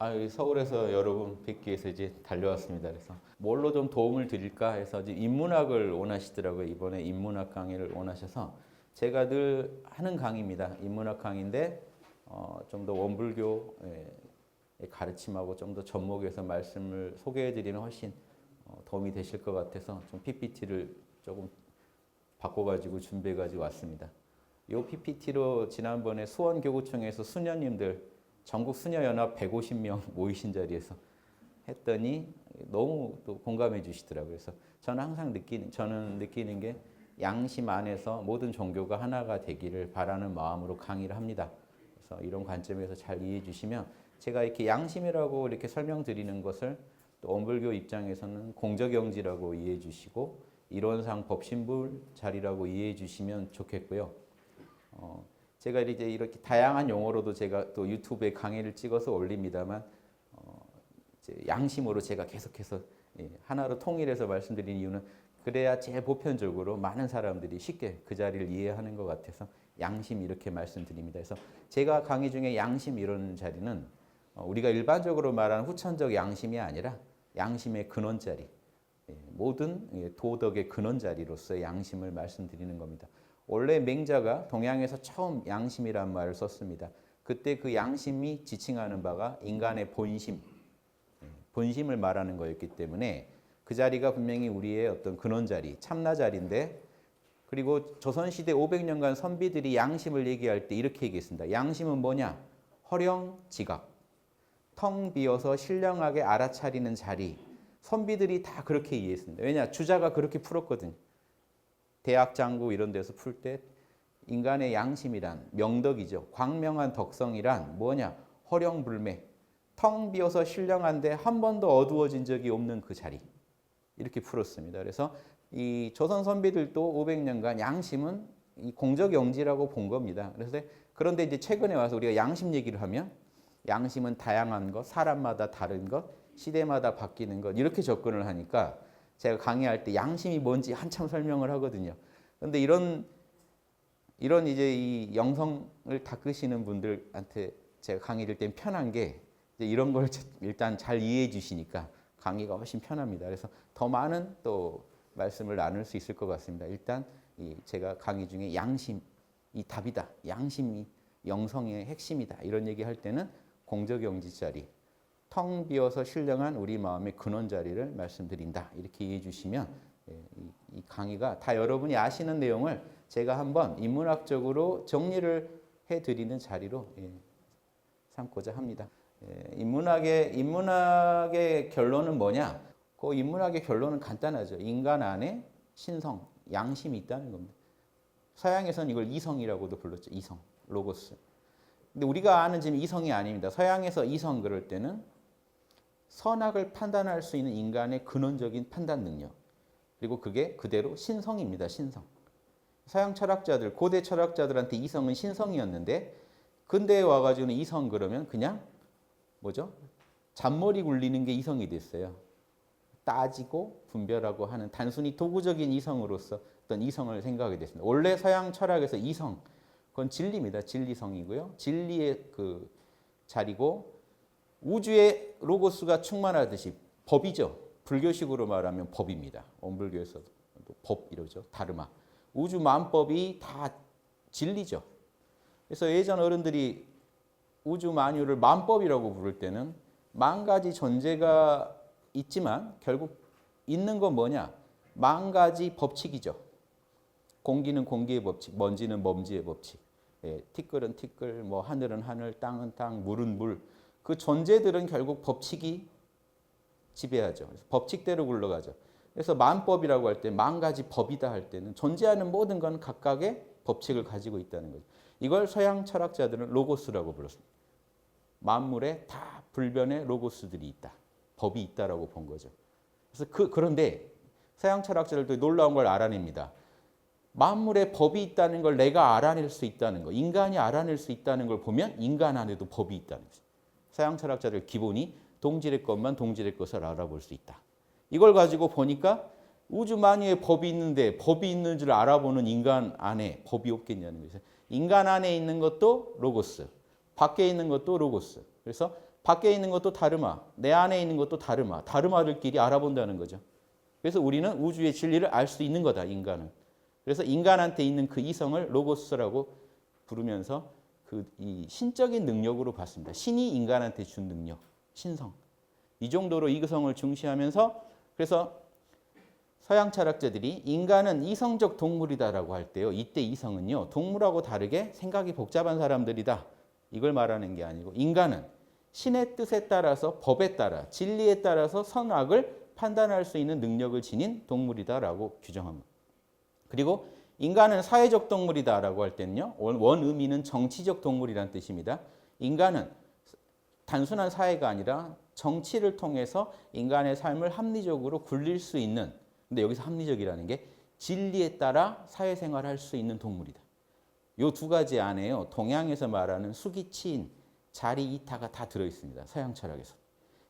여기 서울에서 여러분 뵙기 위해서 이제 달려왔습니다. 그래서 뭘로 좀 도움을 드릴까 해서 이제 인문학을 원하시더라고요. 이번에 인문학 강의를 원하셔서 제가 늘 하는 강의입니다. 인문학 강의인데 좀 더 원불교의 가르침하고 좀 더 접목해서 말씀을 소개해드리는 훨씬 도움이 되실 것 같아서 좀 PPT를 조금 바꿔가지고 준비해가지고 왔습니다. 이 PPT로 지난번에 수원교구청에서 수녀님들 전국 수녀연합 150명 모이신 자리에서 했더니 너무 또 공감해 주시더라고요. 그래서 저는 느끼는 게 양심 안에서 모든 종교가 하나가 되기를 바라는 마음으로 강의를 합니다. 그래서 이런 관점에서 잘 이해해 주시면 제가 이렇게 양심이라고 이렇게 설명드리는 것을 또 원불교 입장에서는 공적영지라고 이해해 주시고 이론상 법신불 자리라고 이해해 주시면 좋겠고요. 제가 이제 이렇게 다양한 용어로도 제가 또 유튜브에 강의를 찍어서 올립니다만 이제 양심으로 제가 계속해서 하나로 통일해서 말씀드리는 이유는 그래야 제일 보편적으로 많은 사람들이 쉽게 그 자리를 이해하는 것 같아서 양심 이렇게 말씀드립니다. 그래서 제가 강의 중에 양심 이런 자리는 우리가 일반적으로 말하는 후천적 양심이 아니라 양심의 근원 자리, 모든 도덕의 근원 자리로서의 양심을 말씀드리는 겁니다. 원래 맹자가 동양에서 처음 양심이란 말을 썼습니다. 그때 그 양심이 지칭하는 바가 인간의 본심을 말하는 거였기 때문에 그 자리가 분명히 우리의 어떤 근원 자리, 참나 자리인데 그리고 조선시대 500년간 선비들이 양심을 얘기할 때 이렇게 얘기했습니다. 양심은 뭐냐? 허령지각, 텅 비어서 신령하게 알아차리는 자리. 선비들이 다 그렇게 이해했습니다. 왜냐? 주자가 그렇게 풀었거든요. 대학 장구 이런 데서 풀 때 인간의 양심이란 명덕이죠. 광명한 덕성이란 뭐냐? 허령불매. 텅 비어서 신령한데 한 번도 어두워진 적이 없는 그 자리. 이렇게 풀었습니다. 그래서 이 조선 선비들도 500년간 양심은 이 공적영지라고 본 겁니다. 그런데 이제 최근에 와서 우리가 양심 얘기를 하면 양심은 다양한 것, 사람마다 다른 것, 시대마다 바뀌는 것 이렇게 접근을 하니까 제가 강의할 때 양심이 뭔지 한참 설명을 하거든요. 그런데 이런 이제 이 영성을 닦으시는 분들한테 제가 강의 드릴 땐 편한 게 이제 이런 걸 일단 잘 이해해 주시니까 강의가 훨씬 편합니다. 그래서 더 많은 또 말씀을 나눌 수 있을 것 같습니다. 일단 제가 강의 중에 양심이 답이다. 양심이 영성의 핵심이다. 이런 얘기할 때는 공적영지 자리. 텅 비어서 신령한 우리 마음의 근원 자리를 말씀드린다. 이렇게 이해해 주시면 이 강의가 다 여러분이 아시는 내용을 제가 한번 인문학적으로 정리를 해드리는 자리로 삼고자 합니다. 인문학의 결론은 뭐냐? 그 인문학의 결론은 간단하죠. 인간 안에 신성, 양심이 있다는 겁니다. 서양에서는 이걸 이성이라고도 불렀죠. 이성, 로고스. 근데 우리가 아는 지금 이성이 아닙니다. 서양에서 이성 그럴 때는 선악을 판단할 수 있는 인간의 근원적인 판단 능력. 그리고 그게 그대로 신성입니다. 신성. 서양 철학자들, 고대 철학자들한테 이성은 신성이었는데 근대에 와가지고는 이성 그러면 그냥 뭐죠? 잔머리 굴리는 게 이성이 됐어요. 따지고 분별하고 하는 단순히 도구적인 이성으로서 어떤 이성을 생각하게 됐습니다. 원래 서양 철학에서 이성, 그건 진리입니다. 진리성이고요. 진리의 그 자리고 우주의 로고스가 충만하듯이 법이죠. 불교식으로 말하면 법입니다. 원불교에서도 법 이러죠. 다르마. 우주 만법이 다 진리죠. 그래서 예전 어른들이 우주 만유를 만법이라고 부를 때는 만 가지 존재가 있지만 결국 있는 건 뭐냐? 만 가지 법칙이죠. 공기는 공기의 법칙, 먼지는 먼지의 법칙, 티끌은 티끌, 뭐 하늘은 하늘, 땅은 땅, 물은 물. 그 존재들은 결국 법칙이 지배하죠. 그래서 법칙대로 굴러가죠. 그래서 만법이라고 할 때 만 가지 법이다 할 때는 존재하는 모든 건 각각의 법칙을 가지고 있다는 거죠. 이걸 서양 철학자들은 로고스라고 불렀습니다. 만물에 다 불변의 로고스들이 있다. 법이 있다라고 본 거죠. 그래서 그런데 서양 철학자들도 놀라운 걸 알아냅니다. 만물에 법이 있다는 걸 내가 알아낼 수 있다는 거, 인간이 알아낼 수 있다는 걸 보면 인간 안에도 법이 있다는 거죠. 서양 철학자들 기본이 동질의 것만 동질의 것을 알아볼 수 있다. 이걸 가지고 보니까 우주 만유에 법이 있는데 법이 있는 줄 알아보는 인간 안에 법이 없겠냐는 거죠. 인간 안에 있는 것도 로고스, 밖에 있는 것도 로고스. 그래서 밖에 있는 것도 다르마, 내 안에 있는 것도 다르마, 다르마들끼리 알아본다는 거죠. 그래서 우리는 우주의 진리를 알 수 있는 거다, 인간은. 그래서 인간한테 있는 그 이성을 로고스라고 부르면서 이 신적인 능력으로 봤습니다. 신이 인간한테 준 능력, 신성. 이 정도로 이성을 중시하면서 그래서 서양 철학자들이 인간은 이성적 동물이다라고 할 때요. 이때 이성은요. 동물하고 다르게 생각이 복잡한 사람들이다. 이걸 말하는 게 아니고 인간은 신의 뜻에 따라서 법에 따라 진리에 따라서 선악을 판단할 수 있는 능력을 지닌 동물이다라고 규정합니다. 그리고 인간은 사회적 동물이다라고 할 때는요. 원 의미는 정치적 동물이라는 뜻입니다. 인간은 단순한 사회가 아니라 정치를 통해서 인간의 삶을 합리적으로 굴릴 수 있는 근데 여기서 합리적이라는 게 진리에 따라 사회생활을 할 수 있는 동물이다. 이 두 가지 안에요. 동양에서 말하는 수기치인, 자리, 이타가 다 들어있습니다. 서양 철학에서.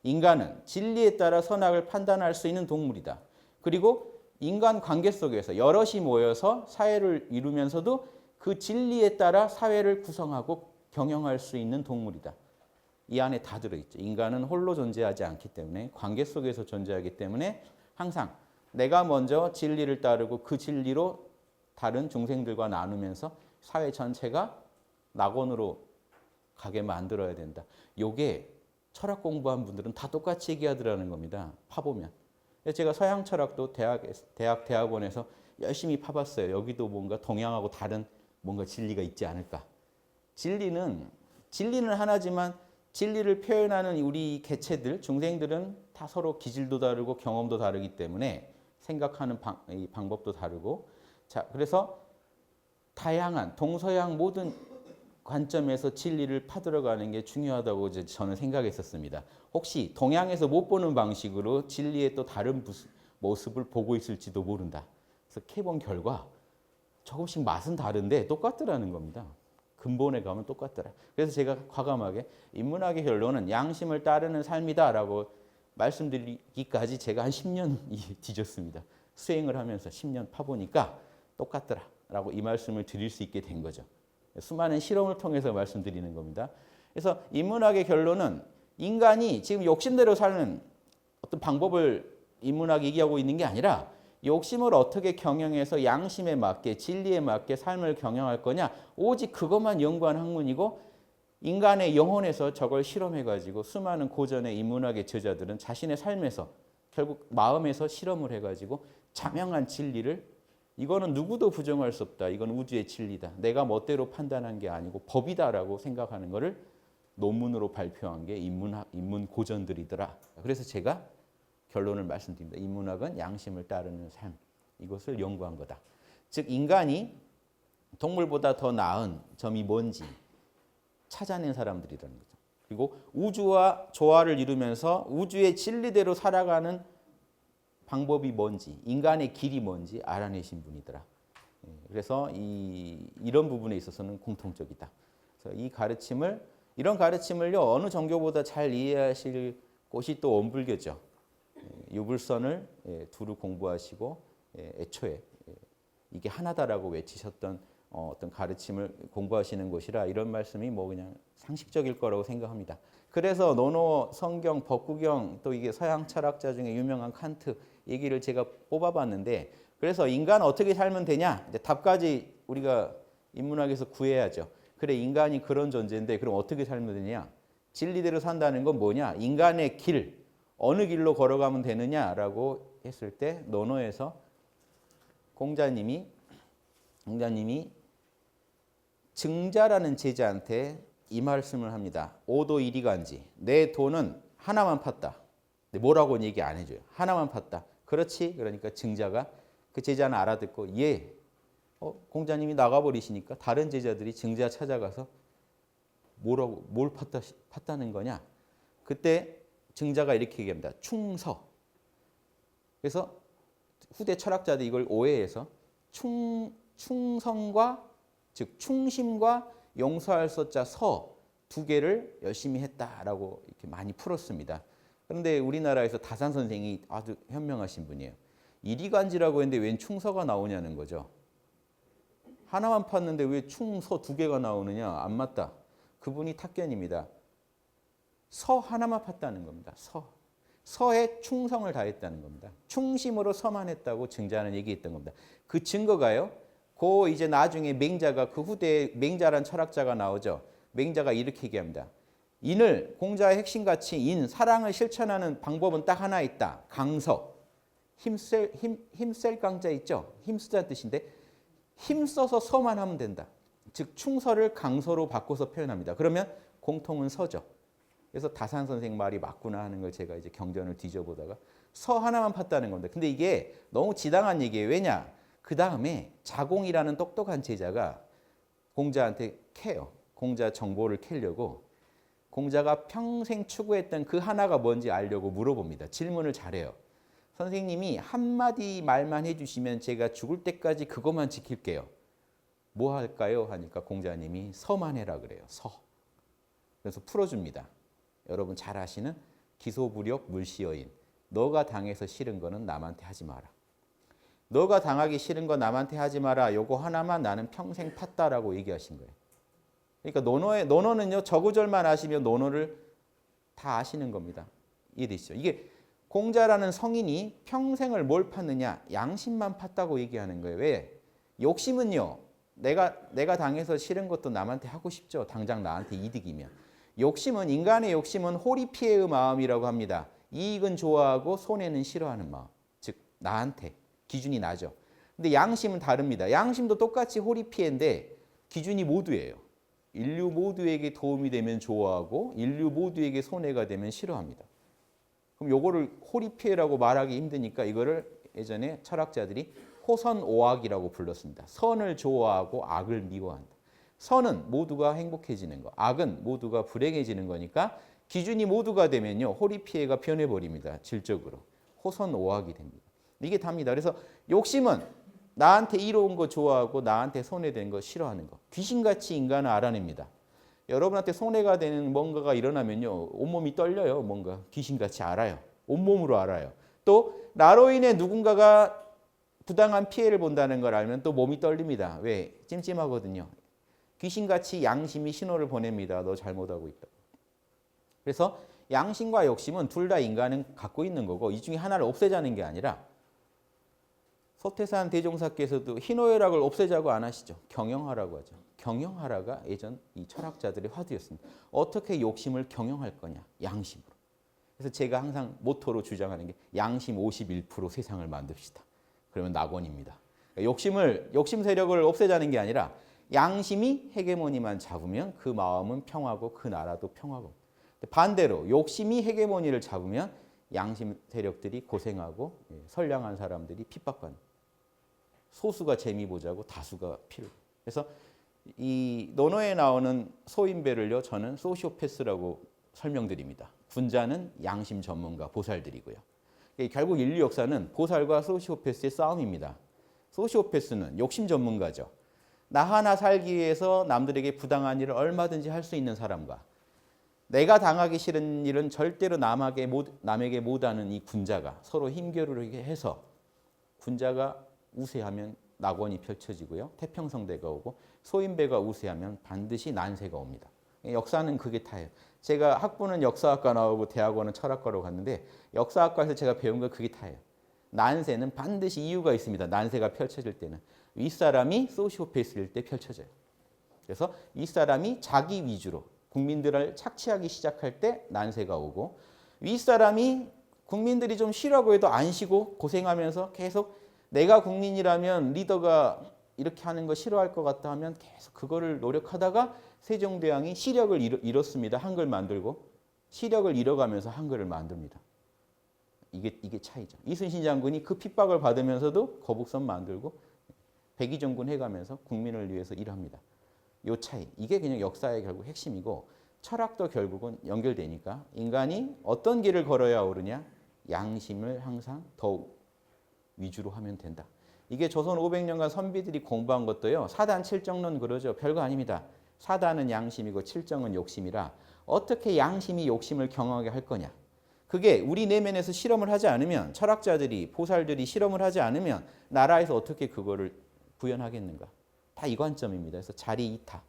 인간은 진리에 따라 선악을 판단할 수 있는 동물이다. 그리고 인간 관계 속에서 여럿이 모여서 사회를 이루면서도 그 진리에 따라 사회를 구성하고 경영할 수 있는 동물이다. 이 안에 다 들어있죠. 인간은 홀로 존재하지 않기 때문에 관계 속에서 존재하기 때문에 항상 내가 먼저 진리를 따르고 그 진리로 다른 중생들과 나누면서 사회 전체가 낙원으로 가게 만들어야 된다. 이게 철학 공부한 분들은 다 똑같이 얘기하더라는 겁니다. 파보면. 제가 서양 철학도 대학원에서 열심히 파봤어요. 여기도 뭔가 동양하고 다른 뭔가 진리가 있지 않을까. 진리는 하나지만 진리를 표현하는 우리 개체들, 중생들은 다 서로 기질도 다르고 경험도 다르기 때문에 생각하는 방법도 다르고 자 그래서 다양한 동서양 모든 관점에서 진리를 파들어가는 게 중요하다고 저는 생각했었습니다. 혹시 동양에서 못 보는 방식으로 진리의 또 다른 모습을 보고 있을지도 모른다. 그래서 캐본 결과 조금씩 맛은 다른데 똑같더라는 겁니다. 근본에 가면 똑같더라. 그래서 제가 과감하게 인문학의 결론은 양심을 따르는 삶이다라고 말씀드리기까지 제가 한 10년 뒤졌습니다. 수행을 하면서 10년 파보니까 똑같더라라고 이 말씀을 드릴 수 있게 된 거죠. 수많은 실험을 통해서 말씀드리는 겁니다. 그래서 인문학의 결론은 인간이 지금 욕심대로 사는 어떤 방법을 인문학이 얘기하고 있는 게 아니라 욕심을 어떻게 경영해서 양심에 맞게 진리에 맞게 삶을 경영할 거냐 오직 그것만 연구한 학문이고 인간의 영혼에서 저걸 실험해가지고 수많은 고전의 인문학의 저자들은 자신의 삶에서 결국 마음에서 실험을 해가지고 자명한 진리를 이거는 누구도 부정할 수 없다. 이건 우주의 진리다. 내가 멋대로 판단한 게 아니고 법이다라고 생각하는 것을 논문으로 발표한 게 인문 고전들이더라. 그래서 제가 결론을 말씀드립니다. 인문학은 양심을 따르는 삶. 이것을 연구한 거다. 즉 인간이 동물보다 더 나은 점이 뭔지 찾아낸 사람들이라는 거죠. 그리고 우주와 조화를 이루면서 우주의 진리대로 살아가는 방법이 뭔지, 인간의 길이 뭔지 알아내신 분이더라. 그래서 이런 부분에 있어서는 공통적이다. 그래서 이런 가르침을요 어느 종교보다 잘 이해하실 곳이 또 원불교죠. 유불선을 두루 공부하시고 애초에 이게 하나다라고 외치셨던 어떤 가르침을 공부하시는 곳이라 이런 말씀이 뭐 그냥 상식적일 거라고 생각합니다. 그래서 논어, 성경, 법구경 또 이게 서양 철학자 중에 유명한 칸트 얘기를 제가 뽑아봤는데 그래서 인간 어떻게 살면 되냐? 이제 답까지 우리가 인문학에서 구해야죠. 그래 인간이 그런 존재인데 그럼 어떻게 살면 되냐? 진리대로 산다는 건 뭐냐? 인간의 길, 어느 길로 걸어가면 되느냐라고 했을 때 논어에서 공자님이 증자라는 제자한테 이 말씀을 합니다. 오도 이리간지 내 돈은 하나만 팠다. 뭐라고는 얘기 안 해줘요. 하나만 팠다. 그렇지? 그러니까 증자가 그 제자는 알아듣고 예. 공자님이 나가버리시니까 다른 제자들이 증자 찾아가서 뭘 팠다는 거냐? 그때 증자가 이렇게 얘기합니다. 충서. 그래서 후대 철학자들이 이걸 오해해서 충성과 즉 충심과 용서할 서자 서 두 개를 열심히 했다라고 이렇게 많이 풀었습니다. 그런데 우리나라에서 다산 선생이 아주 현명하신 분이에요. 이리간지라고 했는데 웬 충서가 나오냐는 거죠. 하나만 팠는데 왜 충서 두 개가 나오느냐? 안 맞다. 그분이 탁견입니다. 서 하나만 팠다는 겁니다. 서에 충성을 다했다는 겁니다. 충심으로 서만 했다고 증자는 얘기했던 겁니다. 그 증거가요. 그 이제 나중에 맹자가 그 후대에 맹자란 철학자가 나오죠. 맹자가 이렇게 얘기합니다. 인을 공자의 핵심 가치 인 사랑을 실천하는 방법은 딱 하나 있다. 강서. 힘셀 강자 있죠. 힘쓰자는 뜻인데 힘써서 서만 하면 된다. 즉 충서를 강서로 바꿔서 표현합니다. 그러면 공통은 서죠. 그래서 다산 선생 말이 맞구나 하는 걸 제가 이제 경전을 뒤져보다가 서 하나만 팠다는 겁니다. 근데 이게 너무 지당한 얘기예요. 왜냐? 그 다음에 자공이라는 똑똑한 제자가 공자한테 캐요. 공자 정보를 캐려고 공자가 평생 추구했던 그 하나가 뭔지 알려고 물어봅니다. 질문을 잘해요. 선생님이 한마디 말만 해주시면 제가 죽을 때까지 그것만 지킬게요. 뭐 할까요? 하니까 공자님이 서만 해라 그래요. 서. 그래서 풀어줍니다. 여러분 잘 아시는 기소부력 물시여인. 너가 당해서 싫은 거는 남한테 하지 마라. 너가 당하기 싫은 거 남한테 하지 마라. 요거 하나만 나는 평생 팠다라고 얘기하신 거예요. 그러니까 논어는요. 저구절만 아시면 논어를 다 아시는 겁니다. 이해되시죠? 이게 공자라는 성인이 평생을 뭘 팠느냐? 양심만 팠다고 얘기하는 거예요. 왜? 욕심은요. 내가 당해서 싫은 것도 남한테 하고 싶죠. 당장 나한테 이득이면. 욕심은 인간의 욕심은 호리피해의 마음이라고 합니다. 이익은 좋아하고 손해는 싫어하는 마음. 즉 나한테 기준이 나죠. 근데 양심은 다릅니다. 양심도 똑같이 호리피해인데 기준이 모두예요. 인류 모두에게 도움이 되면 좋아하고 인류 모두에게 손해가 되면 싫어합니다. 그럼 요거를 호리피해라고 말하기 힘드니까 이거를 예전에 철학자들이 호선오악이라고 불렀습니다. 선을 좋아하고 악을 미워한다. 선은 모두가 행복해지는 거, 악은 모두가 불행해지는 거니까 기준이 모두가 되면요. 호리피해가 변해버립니다. 질적으로. 호선오악이 됩니다. 이게 답니다. 그래서 욕심은 나한테 이로운 거 좋아하고 나한테 손해된 거 싫어하는 거. 귀신같이 인간을 알아냅니다. 여러분한테 손해가 되는 뭔가가 일어나면요. 온몸이 떨려요. 뭔가 귀신같이 알아요. 온몸으로 알아요. 또 나로 인해 누군가가 부당한 피해를 본다는 걸 알면 또 몸이 떨립니다. 왜? 찜찜하거든요. 귀신같이 양심이 신호를 보냅니다. 너 잘못하고 있다. 그래서 양심과 욕심은 둘 다 인간은 갖고 있는 거고 이 중에 하나를 없애자는 게 아니라 서태산 대종사께서도 희노애락을 없애자고 안 하시죠. 경영하라고 하죠. 경영하라가 예전 이 철학자들의 화두였습니다. 어떻게 욕심을 경영할 거냐. 양심으로. 그래서 제가 항상 모토로 주장하는 게 양심 51% 세상을 만듭시다. 그러면 낙원입니다. 그러니까 욕심 세력을 없애자는 게 아니라 양심이 헤게모니만 잡으면 그 마음은 평화고 그 나라도 평화고. 반대로 욕심이 헤게모니를 잡으면 양심 세력들이 고생하고 선량한 사람들이 핍박받는. 소수가 재미 보자고 다수가 필요. 그래서 이 논어에 나오는 소인배를요. 저는 소시오패스라고 설명드립니다. 군자는 양심 전문가 보살들이고요. 결국 인류 역사는 보살과 소시오패스의 싸움입니다. 소시오패스는 욕심 전문가죠. 나 하나 살기 위해서 남들에게 부당한 일을 얼마든지 할 수 있는 사람과 내가 당하기 싫은 일은 절대로 남에게 못하는 이 군자가 서로 힘겨루게 해서 군자가 우세하면 낙원이 펼쳐지고요. 태평성대가 오고 소인배가 우세하면 반드시 난세가 옵니다. 역사는 그게 다예요. 제가 학부는 역사학과 나오고 대학원은 철학과로 갔는데 역사학과에서 제가 배운 건 그게 다예요. 난세는 반드시 이유가 있습니다. 난세가 펼쳐질 때는. 윗사람이 소시오패스일 때 펼쳐져요. 그래서 윗사람이 자기 위주로 국민들을 착취하기 시작할 때 난세가 오고 윗사람이 국민들이 좀 쉬라고 해도 안 쉬고 고생하면서 계속 내가 국민이라면 리더가 이렇게 하는 거 싫어할 것 같다 하면 계속 그거를 노력하다가 세종대왕이 시력을 잃었습니다. 한글 만들고 시력을 잃어가면서 한글을 만듭니다. 이게 차이죠. 이순신 장군이 그 핍박을 받으면서도 거북선 만들고 백의종군 해가면서 국민을 위해서 일합니다. 요 차이. 이게 그냥 역사의 결국 핵심이고 철학도 결국은 연결되니까 인간이 어떤 길을 걸어야 오르냐? 양심을 항상 더욱 위주로 하면 된다. 이게 조선 500년간 선비들이 공부한 것도요. 사단 칠정론 그러죠. 별거 아닙니다. 사단은 양심이고 칠정은 욕심이라 어떻게 양심이 욕심을 경영하게 할 거냐. 그게 우리 내면에서 실험을 하지 않으면 철학자들이 보살들이 실험을 하지 않으면 나라에서 어떻게 그거를 구현하겠는가. 다 이 관점입니다. 그래서 자리 이타.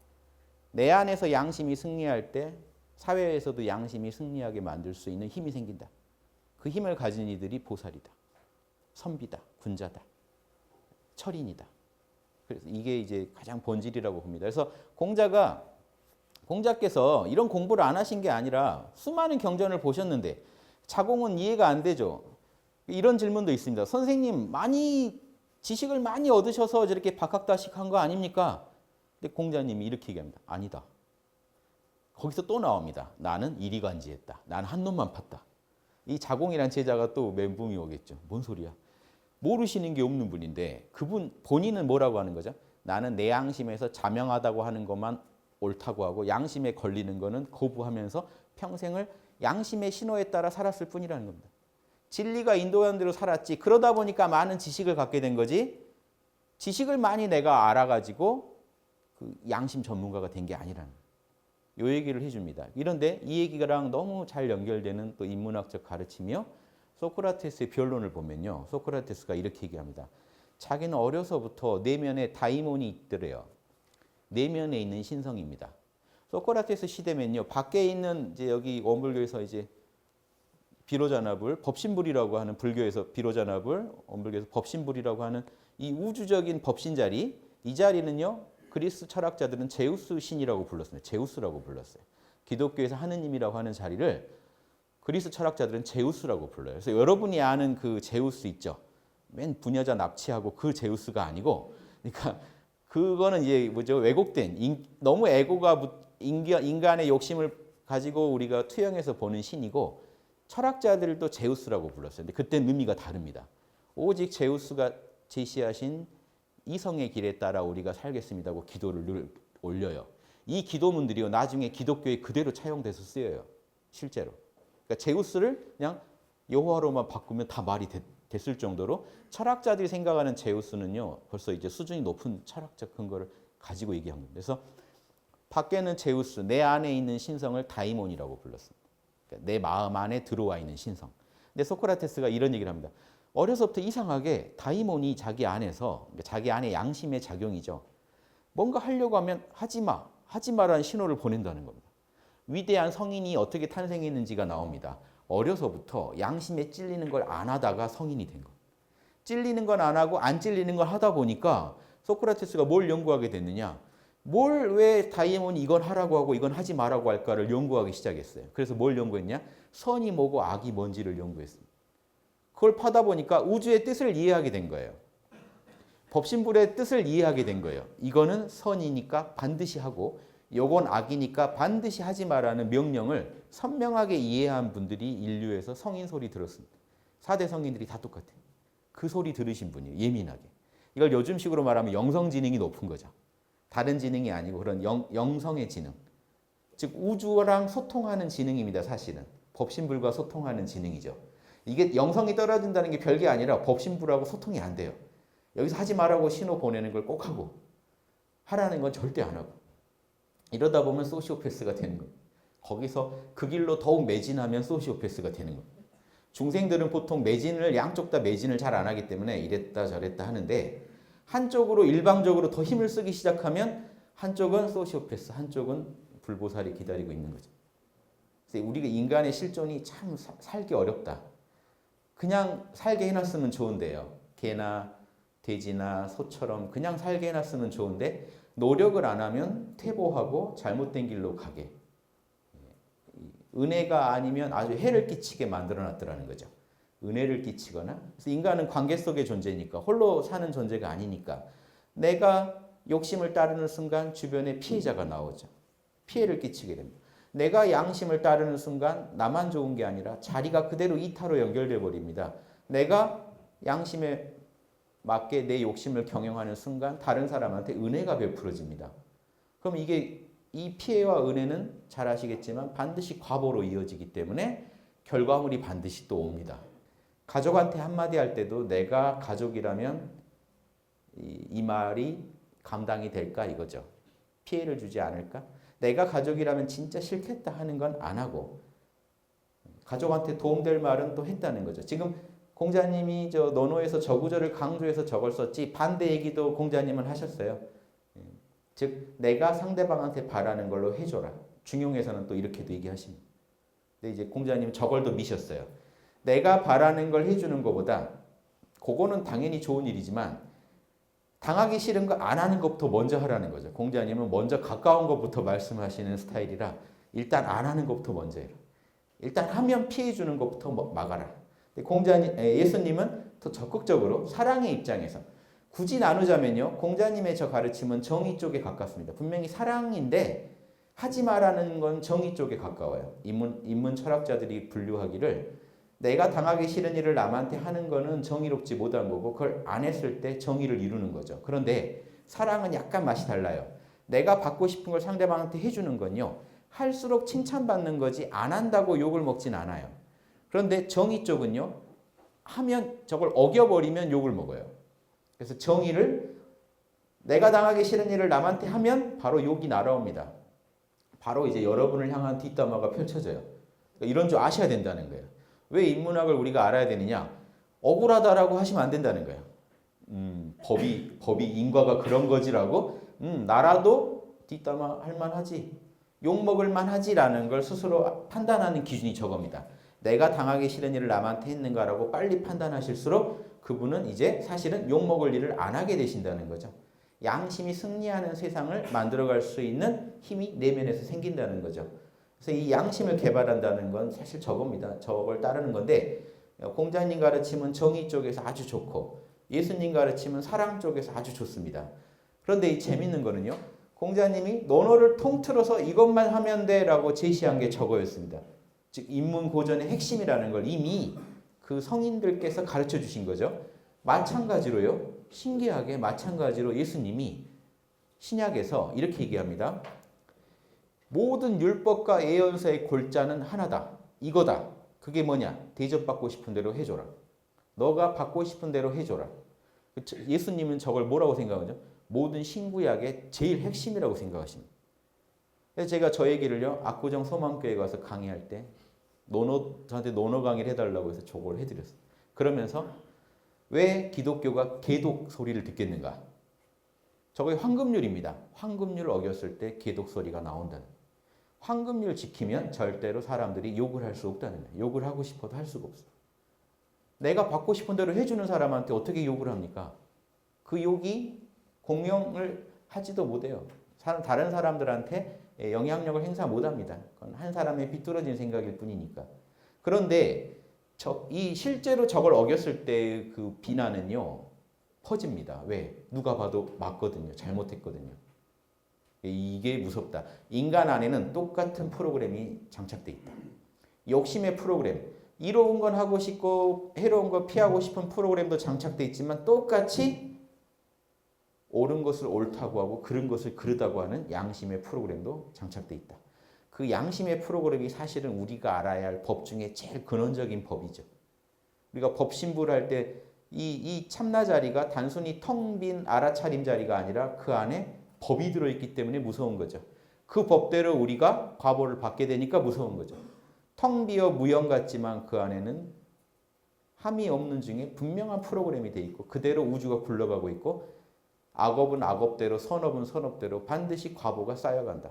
내 안에서 양심이 승리할 때 사회에서도 양심이 승리하게 만들 수 있는 힘이 생긴다. 그 힘을 가진 이들이 보살이다. 선비다. 군자다. 철인이다. 그래서 이게 이제 가장 본질이라고 봅니다. 그래서 공자께서 이런 공부를 안 하신 게 아니라 수많은 경전을 보셨는데 자공은 이해가 안 되죠. 이런 질문도 있습니다. 선생님 지식을 많이 얻으셔서 저렇게 박학다식한 거 아닙니까? 근데 공자님이 이렇게 얘기합니다. 아니다. 거기서 또 나옵니다. 나는 이리간지했다. 나는 한 놈만 팠다. 이 자공이란 제자가 또 멘붕이 오겠죠. 뭔 소리야? 모르시는 게 없는 분인데 그분 본인은 뭐라고 하는 거죠? 나는 내 양심에서 자명하다고 하는 것만 옳다고 하고 양심에 걸리는 거는 거부하면서 평생을 양심의 신호에 따라 살았을 뿐이라는 겁니다. 진리가 인도하는 대로 살았지. 그러다 보니까 많은 지식을 갖게 된 거지. 지식을 많이 내가 알아가지고 그 양심 전문가가 된 게 아니라는 거예요. 이 얘기를 해줍니다. 이런데 이 얘기랑 너무 잘 연결되는 또 인문학적 가르침이요. 소크라테스의 변론을 보면요. 소크라테스가 이렇게 얘기합니다. 자기는 어려서부터 내면에 다이몬이 있더래요. 내면에 있는 신성입니다. 소크라테스 시대면요. 밖에 있는 이제 여기 원불교에서 이제 비로자나불, 법신불이라고 하는 불교에서 비로자나불, 원불교에서 법신불이라고 하는 이 우주적인 법신 자리, 이 자리는요. 그리스 철학자들은 제우스 신이라고 불렀어요. 제우스라고 불렀어요. 기독교에서 하느님이라고 하는 자리를 그리스 철학자들은 제우스라고 불러요. 그래서 여러분이 아는 그 제우스 있죠. 맨 부녀자 납치하고 그 제우스가 아니고, 그러니까 그거는 이제 뭐죠? 왜곡된 너무 에고가 인간의 욕심을 가지고 우리가 투영해서 보는 신이고, 철학자들도 제우스라고 불렀어요. 근데 그때는 의미가 다릅니다. 오직 제우스가 제시하신 이성의 길에 따라 우리가 살겠습니다고 기도를 늘 올려요. 이 기도문들이요. 나중에 기독교에 그대로 차용돼서 쓰여요. 실제로. 그러니까 제우스를 그냥 여호와로만 바꾸면 다 말이 됐을 정도로 철학자들이 생각하는 제우스는요. 벌써 이제 수준이 높은 철학적 근거를 가지고 얘기한 겁니다. 그래서 밖에는 제우스, 내 안에 있는 신성을 다이몬이라고 불렀습니다. 그러니까 내 마음 안에 들어와 있는 신성. 근데 소크라테스가 이런 얘기를 합니다. 어려서부터 이상하게 다이몬이 자기 안에서, 그러니까 자기 안에 양심의 작용이죠. 뭔가 하려고 하면 하지 마라는 신호를 보낸다는 겁니다. 위대한 성인이 어떻게 탄생했는지가 나옵니다. 어려서부터 양심에 찔리는 걸 안 하다가 성인이 된 거예요. 찔리는 건 안 하고 안 찔리는 걸 하다 보니까 소크라테스가 뭘 연구하게 됐느냐. 왜 다이몬이 이건 하라고 하고 이건 하지 말라고 할까를 연구하기 시작했어요. 그래서 뭘 연구했냐? 선이 뭐고 악이 뭔지를 연구했습니다. 그걸 파다 보니까 우주의 뜻을 이해하게 된 거예요. 법신불의 뜻을 이해하게 된 거예요. 이거는 선이니까 반드시 하고 요건 악이니까 반드시 하지 말라는 명령을 선명하게 이해한 분들이 인류에서 성인 소리 들었습니다. 4대 성인들이 다 똑같아요. 그 소리 들으신 분이에요. 예민하게. 이걸 요즘식으로 말하면 영성지능이 높은 거죠. 다른 지능이 아니고 그런 영성의 지능. 즉 우주랑 소통하는 지능입니다. 사실은. 법신불과 소통하는 지능이죠. 이게 영성이 떨어진다는 게 별게 아니라 법신불하고 소통이 안 돼요. 여기서 하지 말라고 신호 보내는 걸 꼭 하고 하라는 건 절대 안 하고 이러다 보면 소시오패스가 되는 거예요. 거기서 그 길로 더욱 매진하면 소시오패스가 되는 거예요. 중생들은 보통 양쪽 다 매진을 잘 안 하기 때문에 이랬다 저랬다 하는데 한쪽으로 일방적으로 더 힘을 쓰기 시작하면 한쪽은 소시오패스, 한쪽은 불보살이 기다리고 있는 거죠. 그래서 우리가 인간의 실존이 참 살기 어렵다. 그냥 살게 해놨으면 좋은데요. 개나 돼지나 소처럼 그냥 살게 해놨으면 좋은데 노력을 안 하면 퇴보하고 잘못된 길로 가게. 은혜가 아니면 아주 해를 끼치게 만들어놨더라는 거죠. 은혜를 끼치거나. 그래서 인간은 관계 속의 존재니까 홀로 사는 존재가 아니니까 내가 욕심을 따르는 순간 주변에 피해자가 나오죠. 피해를 끼치게 됩니다. 내가 양심을 따르는 순간 나만 좋은 게 아니라 자리가 그대로 이타로 연결돼 버립니다. 내가 양심에 맞게 내 욕심을 경영하는 순간 다른 사람한테 은혜가 베풀어집니다. 그럼 이 피해와 은혜는 잘 아시겠지만 반드시 과보로 이어지기 때문에 결과물이 반드시 또 옵니다. 가족한테 한마디 할 때도 내가 가족이라면 이 말이 감당이 될까 이거죠. 피해를 주지 않을까? 내가 가족이라면 진짜 싫겠다 하는 건 안 하고 가족한테 도움될 말은 또 했다는 거죠. 지금 공자님이 논어에서 저구절을 강조해서 저걸 썼지 반대 얘기도 공자님은 하셨어요. 즉 내가 상대방한테 바라는 걸로 해줘라. 중용에서는 또 이렇게도 얘기하십니다. 근데 이제 공자님 저걸 더 미셨어요. 내가 바라는 걸 해주는 것보다 그거는 당연히 좋은 일이지만 당하기 싫은 거 안 하는 것부터 먼저 하라는 거죠. 공자님은 먼저 가까운 것부터 말씀하시는 스타일이라 일단 안 하는 것부터 먼저 해라. 일단 하면 피해 주는 것부터 막아라. 예수님은 더 적극적으로 사랑의 입장에서 굳이 나누자면요. 공자님의 저 가르침은 정의 쪽에 가깝습니다. 분명히 사랑인데 하지 말라는 건 정의 쪽에 가까워요. 인문 철학자들이 분류하기를 내가 당하기 싫은 일을 남한테 하는 거는 정의롭지 못한 거고 그걸 안 했을 때 정의를 이루는 거죠. 그런데 사랑은 약간 맛이 달라요. 내가 받고 싶은 걸 상대방한테 해주는 건요. 할수록 칭찬받는 거지 안 한다고 욕을 먹진 않아요. 그런데 정의 쪽은요. 하면 저걸 어겨버리면 욕을 먹어요. 그래서 정의를 내가 당하기 싫은 일을 남한테 하면 바로 욕이 날아옵니다. 바로 이제 여러분을 향한 뒷담화가 펼쳐져요. 그러니까 이런 줄 아셔야 된다는 거예요. 왜 인문학을 우리가 알아야 되느냐? 억울하다라고 하시면 안 된다는 거예요. 법이 인과가 그런 거지라고 나라도 뒷담화 할 만하지. 욕먹을 만하지라는 걸 스스로 판단하는 기준이 저겁니다. 내가 당하기 싫은 일을 남한테 했는가라고 빨리 판단하실수록 그분은 이제 사실은 욕먹을 일을 안 하게 되신다는 거죠. 양심이 승리하는 세상을 만들어갈 수 있는 힘이 내면에서 생긴다는 거죠. 그래서 이 양심을 개발한다는 건 사실 저겁니다. 저걸 따르는 건데 공자님 가르침은 정의 쪽에서 아주 좋고 예수님 가르침은 사랑 쪽에서 아주 좋습니다. 그런데 이 재밌는 거는요. 공자님이 논어를 통틀어서 이것만 하면 돼라고 제시한 게 저거였습니다. 즉 인문 고전의 핵심이라는 걸 이미 그 성인들께서 가르쳐 주신 거죠. 마찬가지로요. 신기하게 마찬가지로 예수님이 신약에서 이렇게 얘기합니다. 모든 율법과 예언서의 골자는 하나다. 이거다. 그게 뭐냐? 대접받고 싶은 대로 해줘라. 너가 받고 싶은 대로 해줘라. 예수님은 저걸 뭐라고 생각하죠? 모든 신구약의 제일 핵심이라고 생각하십니다. 그래서 제가 저 얘기를요. 압구정 소망교회 가서 강의할 때 저한테 논어 강의를 해달라고 해서 저걸 해드렸어요. 그러면서 왜 기독교가 개독 소리를 듣겠는가? 저게 황금률입니다. 황금률을 어겼을 때 개독 소리가 나온다는 거예요. 황금률 지키면 절대로 사람들이 욕을 할 수 없다는 거예요. 욕을 하고 싶어도 할 수가 없어요. 내가 받고 싶은 대로 해주는 사람한테 어떻게 욕을 합니까? 그 욕이 공명을 하지도 못해요. 다른 사람들한테 영향력을 행사 못합니다. 그건 한 사람의 비뚤어진 생각일 뿐이니까. 그런데 이 실제로 저걸 어겼을 때 그 비난은요 퍼집니다. 왜? 누가 봐도 맞거든요. 잘못했거든요. 이게 무섭다. 인간 안에는 똑같은 프로그램이 장착돼 있다. 욕심의 프로그램, 이로운 건 하고 싶고 해로운 거 피하고 싶은 프로그램도 장착돼 있지만 똑같이 옳은 것을 옳다고 하고 그른 것을 그르다고 하는 양심의 프로그램도 장착돼 있다. 그 양심의 프로그램이 사실은 우리가 알아야 할 법 중에 제일 근원적인 법이죠. 우리가 법 신부를 할 때 이 참나 자리가 단순히 텅 빈 알아차림 자리가 아니라 그 안에 법이 들어있기 때문에 무서운 거죠. 그 법대로 우리가 과보를 받게 되니까 무서운 거죠. 텅 비어 무형 같지만 그 안에는 함이 없는 중에 분명한 프로그램이 돼 있고 그대로 우주가 굴러가고 있고 악업은 악업대로 선업은 선업대로 반드시 과보가 쌓여간다.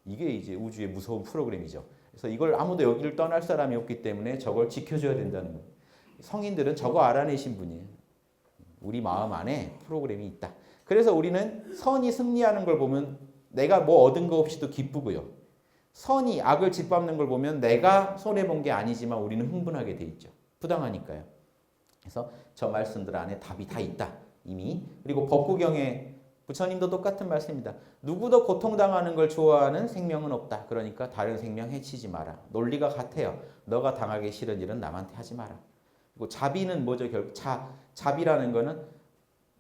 이게 이제 우주의 무서운 프로그램이죠. 그래서 이걸 아무도 여기를 떠날 사람이 없기 때문에 저걸 지켜줘야 된다는 거예요. 성인들은 저거 알아내신 분이에요. 우리 마음 안에 프로그램이 있다. 그래서 우리는 선이 승리하는 걸 보면 내가 뭐 얻은 거 없이도 기쁘고요. 선이 악을 짓밟는 걸 보면 내가 손해본 게 아니지만 우리는 흥분하게 돼 있죠. 부당하니까요. 그래서 저 말씀들 안에 답이 다 있다. 이미. 그리고 법구경에 부처님도 똑같은 말씀입니다. 누구도 고통당하는 걸 좋아하는 생명은 없다. 그러니까 다른 생명 해치지 마라. 논리가 같아요. 너가 당하기 싫은 일은 남한테 하지 마라. 그리고 자비는 뭐죠? 결국 자비라는 거는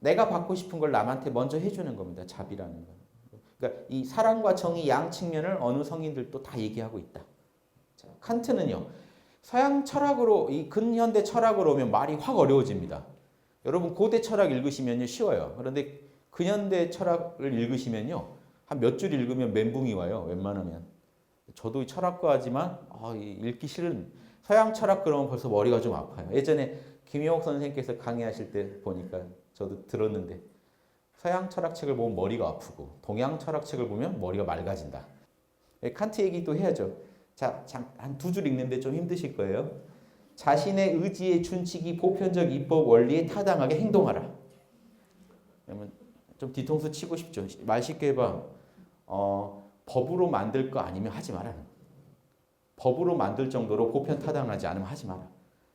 내가 받고 싶은 걸 남한테 먼저 해주는 겁니다. 자비라는 건. 그러니까 이 사랑과 정의 양 측면을 어느 성인들도 다 얘기하고 있다. 자, 칸트는요. 서양 철학으로 이 근현대 철학으로 오면 말이 확 어려워집니다. 여러분 고대 철학 읽으시면요 쉬워요. 그런데 근현대 철학을 읽으시면요 한 몇 줄 읽으면 멘붕이 와요. 웬만하면. 저도 철학과지만 읽기 싫은 서양 철학 그러면 벌써 머리가 좀 아파요. 예전에 김용옥 선생님께서 강의하실 때 보니까 저도 들었는데 서양 철학책을 보면 머리가 아프고 동양 철학책을 보면 머리가 맑아진다. 칸트 얘기도 해야죠. 자, 한 두 줄 읽는데 좀 힘드실 거예요. 자신의 의지에 준칙이 보편적 입법 원리에 타당하게 행동하라. 그러면 좀 뒤통수 치고 싶죠. 말 쉽게 해봐. 법으로 만들 거 아니면 하지 마라. 법으로 만들 정도로 보편 타당하지 않으면 하지 마라.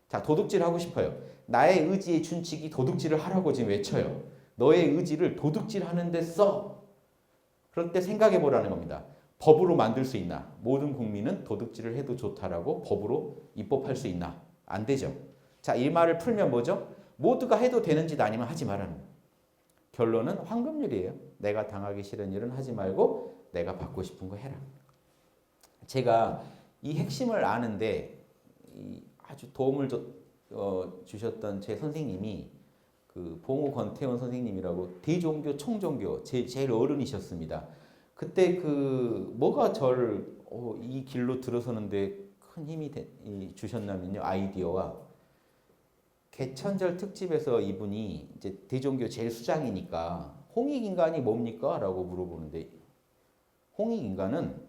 자, 도둑질 하고 싶어요. 나의 의지의 준칙이 도둑질을 하라고 지금 외쳐요. 너의 의지를 도둑질 하는데 써. 그럴 때 생각해 보라는 겁니다. 법으로 만들 수 있나? 모든 국민은 도둑질을 해도 좋다라고 법으로 입법할 수 있나? 안 되죠. 자, 이 말을 풀면 뭐죠? 모두가 해도 되는 짓 아니면 하지 말라는 거예요. 결론은 황금률이에요. 내가 당하기 싫은 일은 하지 말고 내가 받고 싶은 거 해라. 제가 이 핵심을 아는데 아주 도움을 주셨던 제 선생님이 그 봉우 권태원 선생님이라고 대종교 총종교 제일 어른이셨습니다. 그때 그 뭐가 저를 이 길로 들어서는데 큰 힘이 주셨냐면요, 아이디어와 개천절 특집에서 이분이 이제 대종교 제일 수장이니까 홍익인간이 뭡니까? 라고 물어보는데 홍익인간은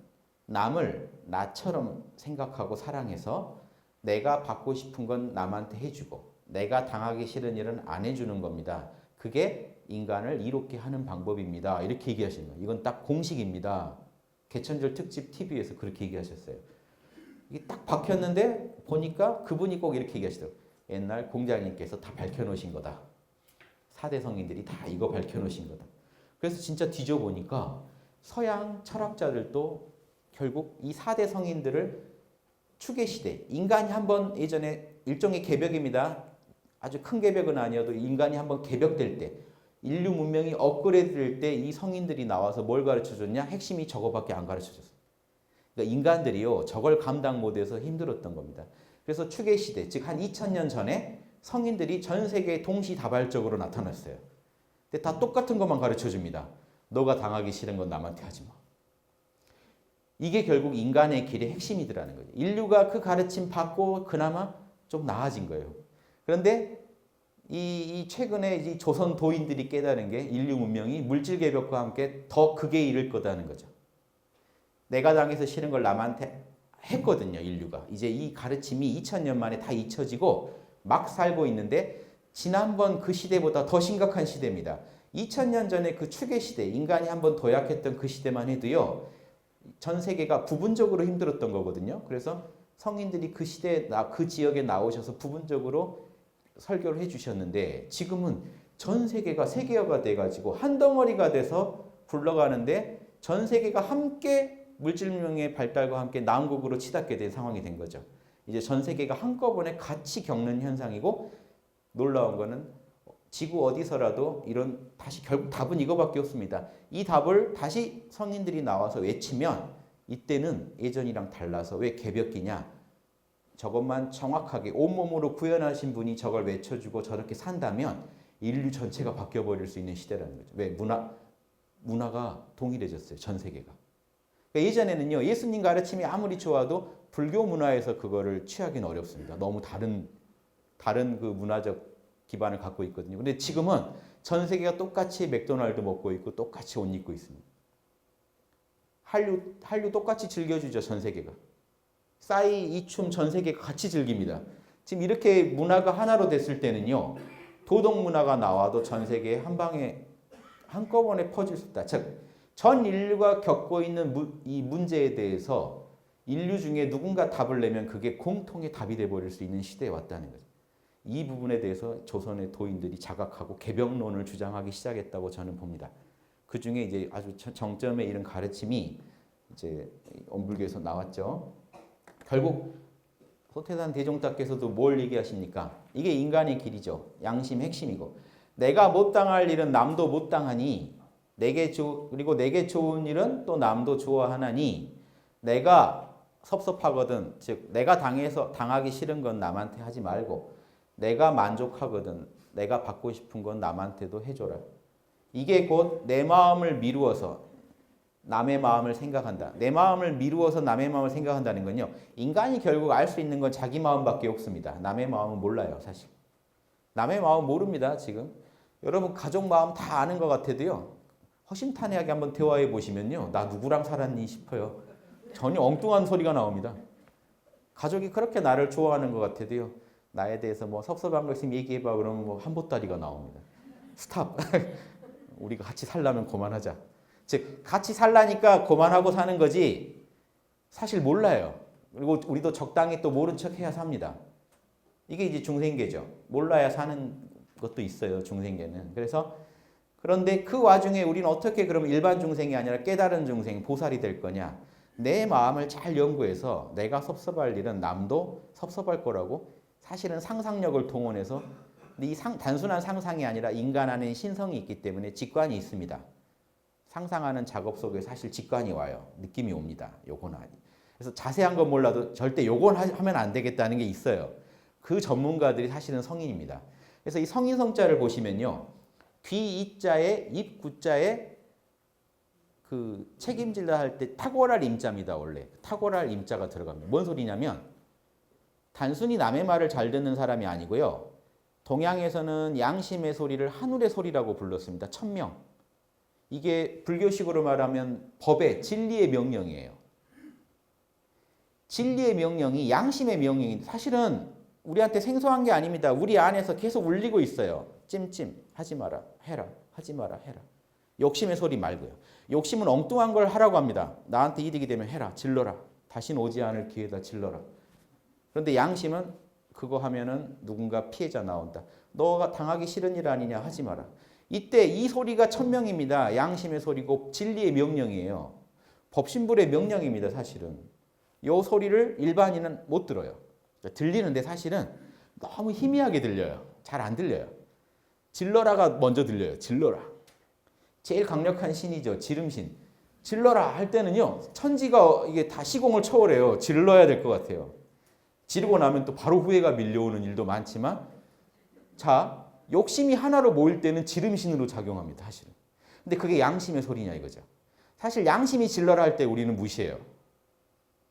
남을 나처럼 생각하고 사랑해서 내가 받고 싶은 건 남한테 해주고 내가 당하기 싫은 일은 안 해주는 겁니다. 그게 인간을 이롭게 하는 방법입니다. 이렇게 얘기하시는 거예요. 이건 딱 공식입니다. 개천절 특집 TV에서 그렇게 얘기하셨어요. 이게 딱 박혔는데 보니까 그분이 꼭 이렇게 얘기하시더라고요. 옛날 공자님께서 다 밝혀놓으신 거다. 4대 성인들이 다 이거 밝혀놓으신 거다. 그래서 진짜 뒤져보니까 서양 철학자들도 결국 이 4대 성인들을 추계시대, 인간이 한번 예전에 일종의 개벽입니다. 아주 큰 개벽은 아니어도 인간이 한번 개벽될 때, 인류 문명이 업그레이드 될 때 이 성인들이 나와서 뭘 가르쳐줬냐? 핵심이 저거밖에 안 가르쳐줬어요. 그러니까 인간들이요, 저걸 감당 못해서 힘들었던 겁니다. 그래서 추계시대, 즉 한 2000년 전에 성인들이 전 세계에 동시다발적으로 나타났어요. 근데 다 똑같은 것만 가르쳐줍니다. 너가 당하기 싫은 건 남한테 하지 마. 이게 결국 인간의 길의 핵심이더라는 거죠. 인류가 그 가르침 받고 그나마 좀 나아진 거예요. 그런데 이 최근에 이 조선 도인들이 깨달은 게 인류 문명이 물질 개벽과 함께 더 극에 이를 거다는 거죠. 내가 당해서 싫은 걸 남한테 했거든요, 인류가. 이제 이 가르침이 2000년 만에 다 잊혀지고 막 살고 있는데 지난번 그 시대보다 더 심각한 시대입니다. 2000년 전에 그 추계 시대, 인간이 한번 도약했던 그 시대만 해도요, 전 세계가 부분적으로 힘들었던 거거든요. 그래서 성인들이 그 시대에 그 지역에 나오셔서 부분적으로 설교를 해주셨는데 지금은 전 세계가 세계화가 돼가지고 한 덩어리가 돼서 굴러가는데 전 세계가 함께 물질문명의 발달과 함께 난국으로 치닫게 된 상황이 된 거죠. 이제 전 세계가 한꺼번에 같이 겪는 현상이고 놀라운 거는 지구 어디서라도 이런 다시 결국 답은 이거밖에 없습니다. 이 답을 다시 성인들이 나와서 외치면 이때는 예전이랑 달라서 왜 개벽기냐? 저것만 정확하게 온몸으로 구현하신 분이 저걸 외쳐주고 저렇게 산다면 인류 전체가 바뀌어버릴 수 있는 시대라는 거죠. 왜? 문화가 동일해졌어요. 전 세계가. 그러니까 예전에는요, 예수님 가르침이 아무리 좋아도 불교 문화에서 그거를 취하기는 어렵습니다. 너무 다른 그 문화적 기반을 갖고 있거든요. 근데 지금은 전 세계가 똑같이 맥도날드 먹고 있고 똑같이 옷 입고 있습니다. 한류 똑같이 즐겨주죠, 전 세계가. 싸이, 이춤 전 세계가 같이 즐깁니다. 지금 이렇게 문화가 하나로 됐을 때는요, 도덕 문화가 나와도 전 세계에 한 방에 한꺼번에 퍼질 수 있다. 즉, 전 인류가 겪고 있는 이 문제에 대해서 인류 중에 누군가 답을 내면 그게 공통의 답이 돼버릴 수 있는 시대에 왔다는 거죠. 이 부분에 대해서 조선의 도인들이 자각하고 개벽론을 주장하기 시작했다고 저는 봅니다. 그 중에 이제 아주 정점에 이른 가르침이 이제 엄불교에서 나왔죠. 결국 소태산 대종탁께서도 뭘 얘기하십니까? 이게 인간의 길이죠. 양심 핵심이고 내가 못 당할 일은 남도 못 당하니 그리고 내게 좋은 일은 또 남도 좋아하나니 내가 섭섭하거든, 즉 내가 당하기 싫은 건 남한테 하지 말고 내가 만족하거든 내가 받고 싶은 건 남한테도 해줘라. 이게 곧 내 마음을 미루어서 남의 마음을 생각한다. 내 마음을 미루어서 남의 마음을 생각한다는 건요, 인간이 결국 알 수 있는 건 자기 마음밖에 없습니다. 남의 마음은 몰라요, 사실. 남의 마음 모릅니다, 지금. 여러분 가족 마음 다 아는 것 같아도요, 허심탄회하게 한번 대화해 보시면요, 나 누구랑 살았니 싶어요. 전혀 엉뚱한 소리가 나옵니다. 가족이 그렇게 나를 좋아하는 것 같아도요. 나에 대해서 뭐 섭섭한 거 있으면 얘기해봐 그러면 뭐 한보따리가 나옵니다. 스탑. 우리가 같이 살려면 그만하자. 즉 같이 살라니까 그만하고 사는 거지 사실 몰라요. 그리고 우리도 적당히 또 모른 척 해야 삽니다. 이게 이제 중생계죠. 몰라야 사는 것도 있어요. 중생계는. 그런데 그 와중에 우리는 어떻게 그러면 일반 중생이 아니라 깨달은 중생, 보살이 될 거냐. 내 마음을 잘 연구해서 내가 섭섭할 일은 남도 섭섭할 거라고 사실은 상상력을 동원해서 이 단순한 상상이 아니라 인간 안에 신성이 있기 때문에 직관이 있습니다. 상상하는 작업 속에 사실 직관이 와요. 느낌이 옵니다. 요건 아니. 그래서 자세한 건 몰라도 절대 요건 하면 안 되겠다는 게 있어요. 그 전문가들이 사실은 성인입니다. 그래서 이 성인성자를 보시면요. 귀 이자에 입 구자에 그 책임질라 할 때 탁월할 임자입니다. 원래 탁월할 임자가 들어갑니다. 뭔 소리냐면 단순히 남의 말을 잘 듣는 사람이 아니고요. 동양에서는 양심의 소리를 하늘의 소리라고 불렀습니다. 천명. 이게 불교식으로 말하면 법의 진리의 명령이에요. 진리의 명령이 양심의 명령인데 사실은 우리한테 생소한 게 아닙니다. 우리 안에서 계속 울리고 있어요. 찜찜 하지 마라 해라 하지 마라 해라. 욕심의 소리 말고요. 욕심은 엉뚱한 걸 하라고 합니다. 나한테 이득이 되면 해라 질러라. 다시는 오지 않을 기회다 질러라. 그런데 양심은 그거 하면은 누군가 피해자 나온다. 너가 당하기 싫은 일 아니냐 하지 마라. 이때 이 소리가 천명입니다. 양심의 소리고 진리의 명령이에요. 법신불의 명령입니다. 사실은. 이 소리를 일반인은 못 들어요. 들리는데 사실은 너무 희미하게 들려요. 잘 안 들려요. 질러라가 먼저 들려요. 질러라. 제일 강력한 신이죠. 지름신. 질러라 할 때는요. 천지가 이게 다 시공을 초월해요. 질러야 될 것 같아요. 지르고 나면 또 바로 후회가 밀려오는 일도 많지만 자, 욕심이 하나로 모일 때는 지름신으로 작용합니다. 사실은. 근데 그게 양심의 소리냐 이거죠. 사실 양심이 질러라 할 때 우리는 무시해요.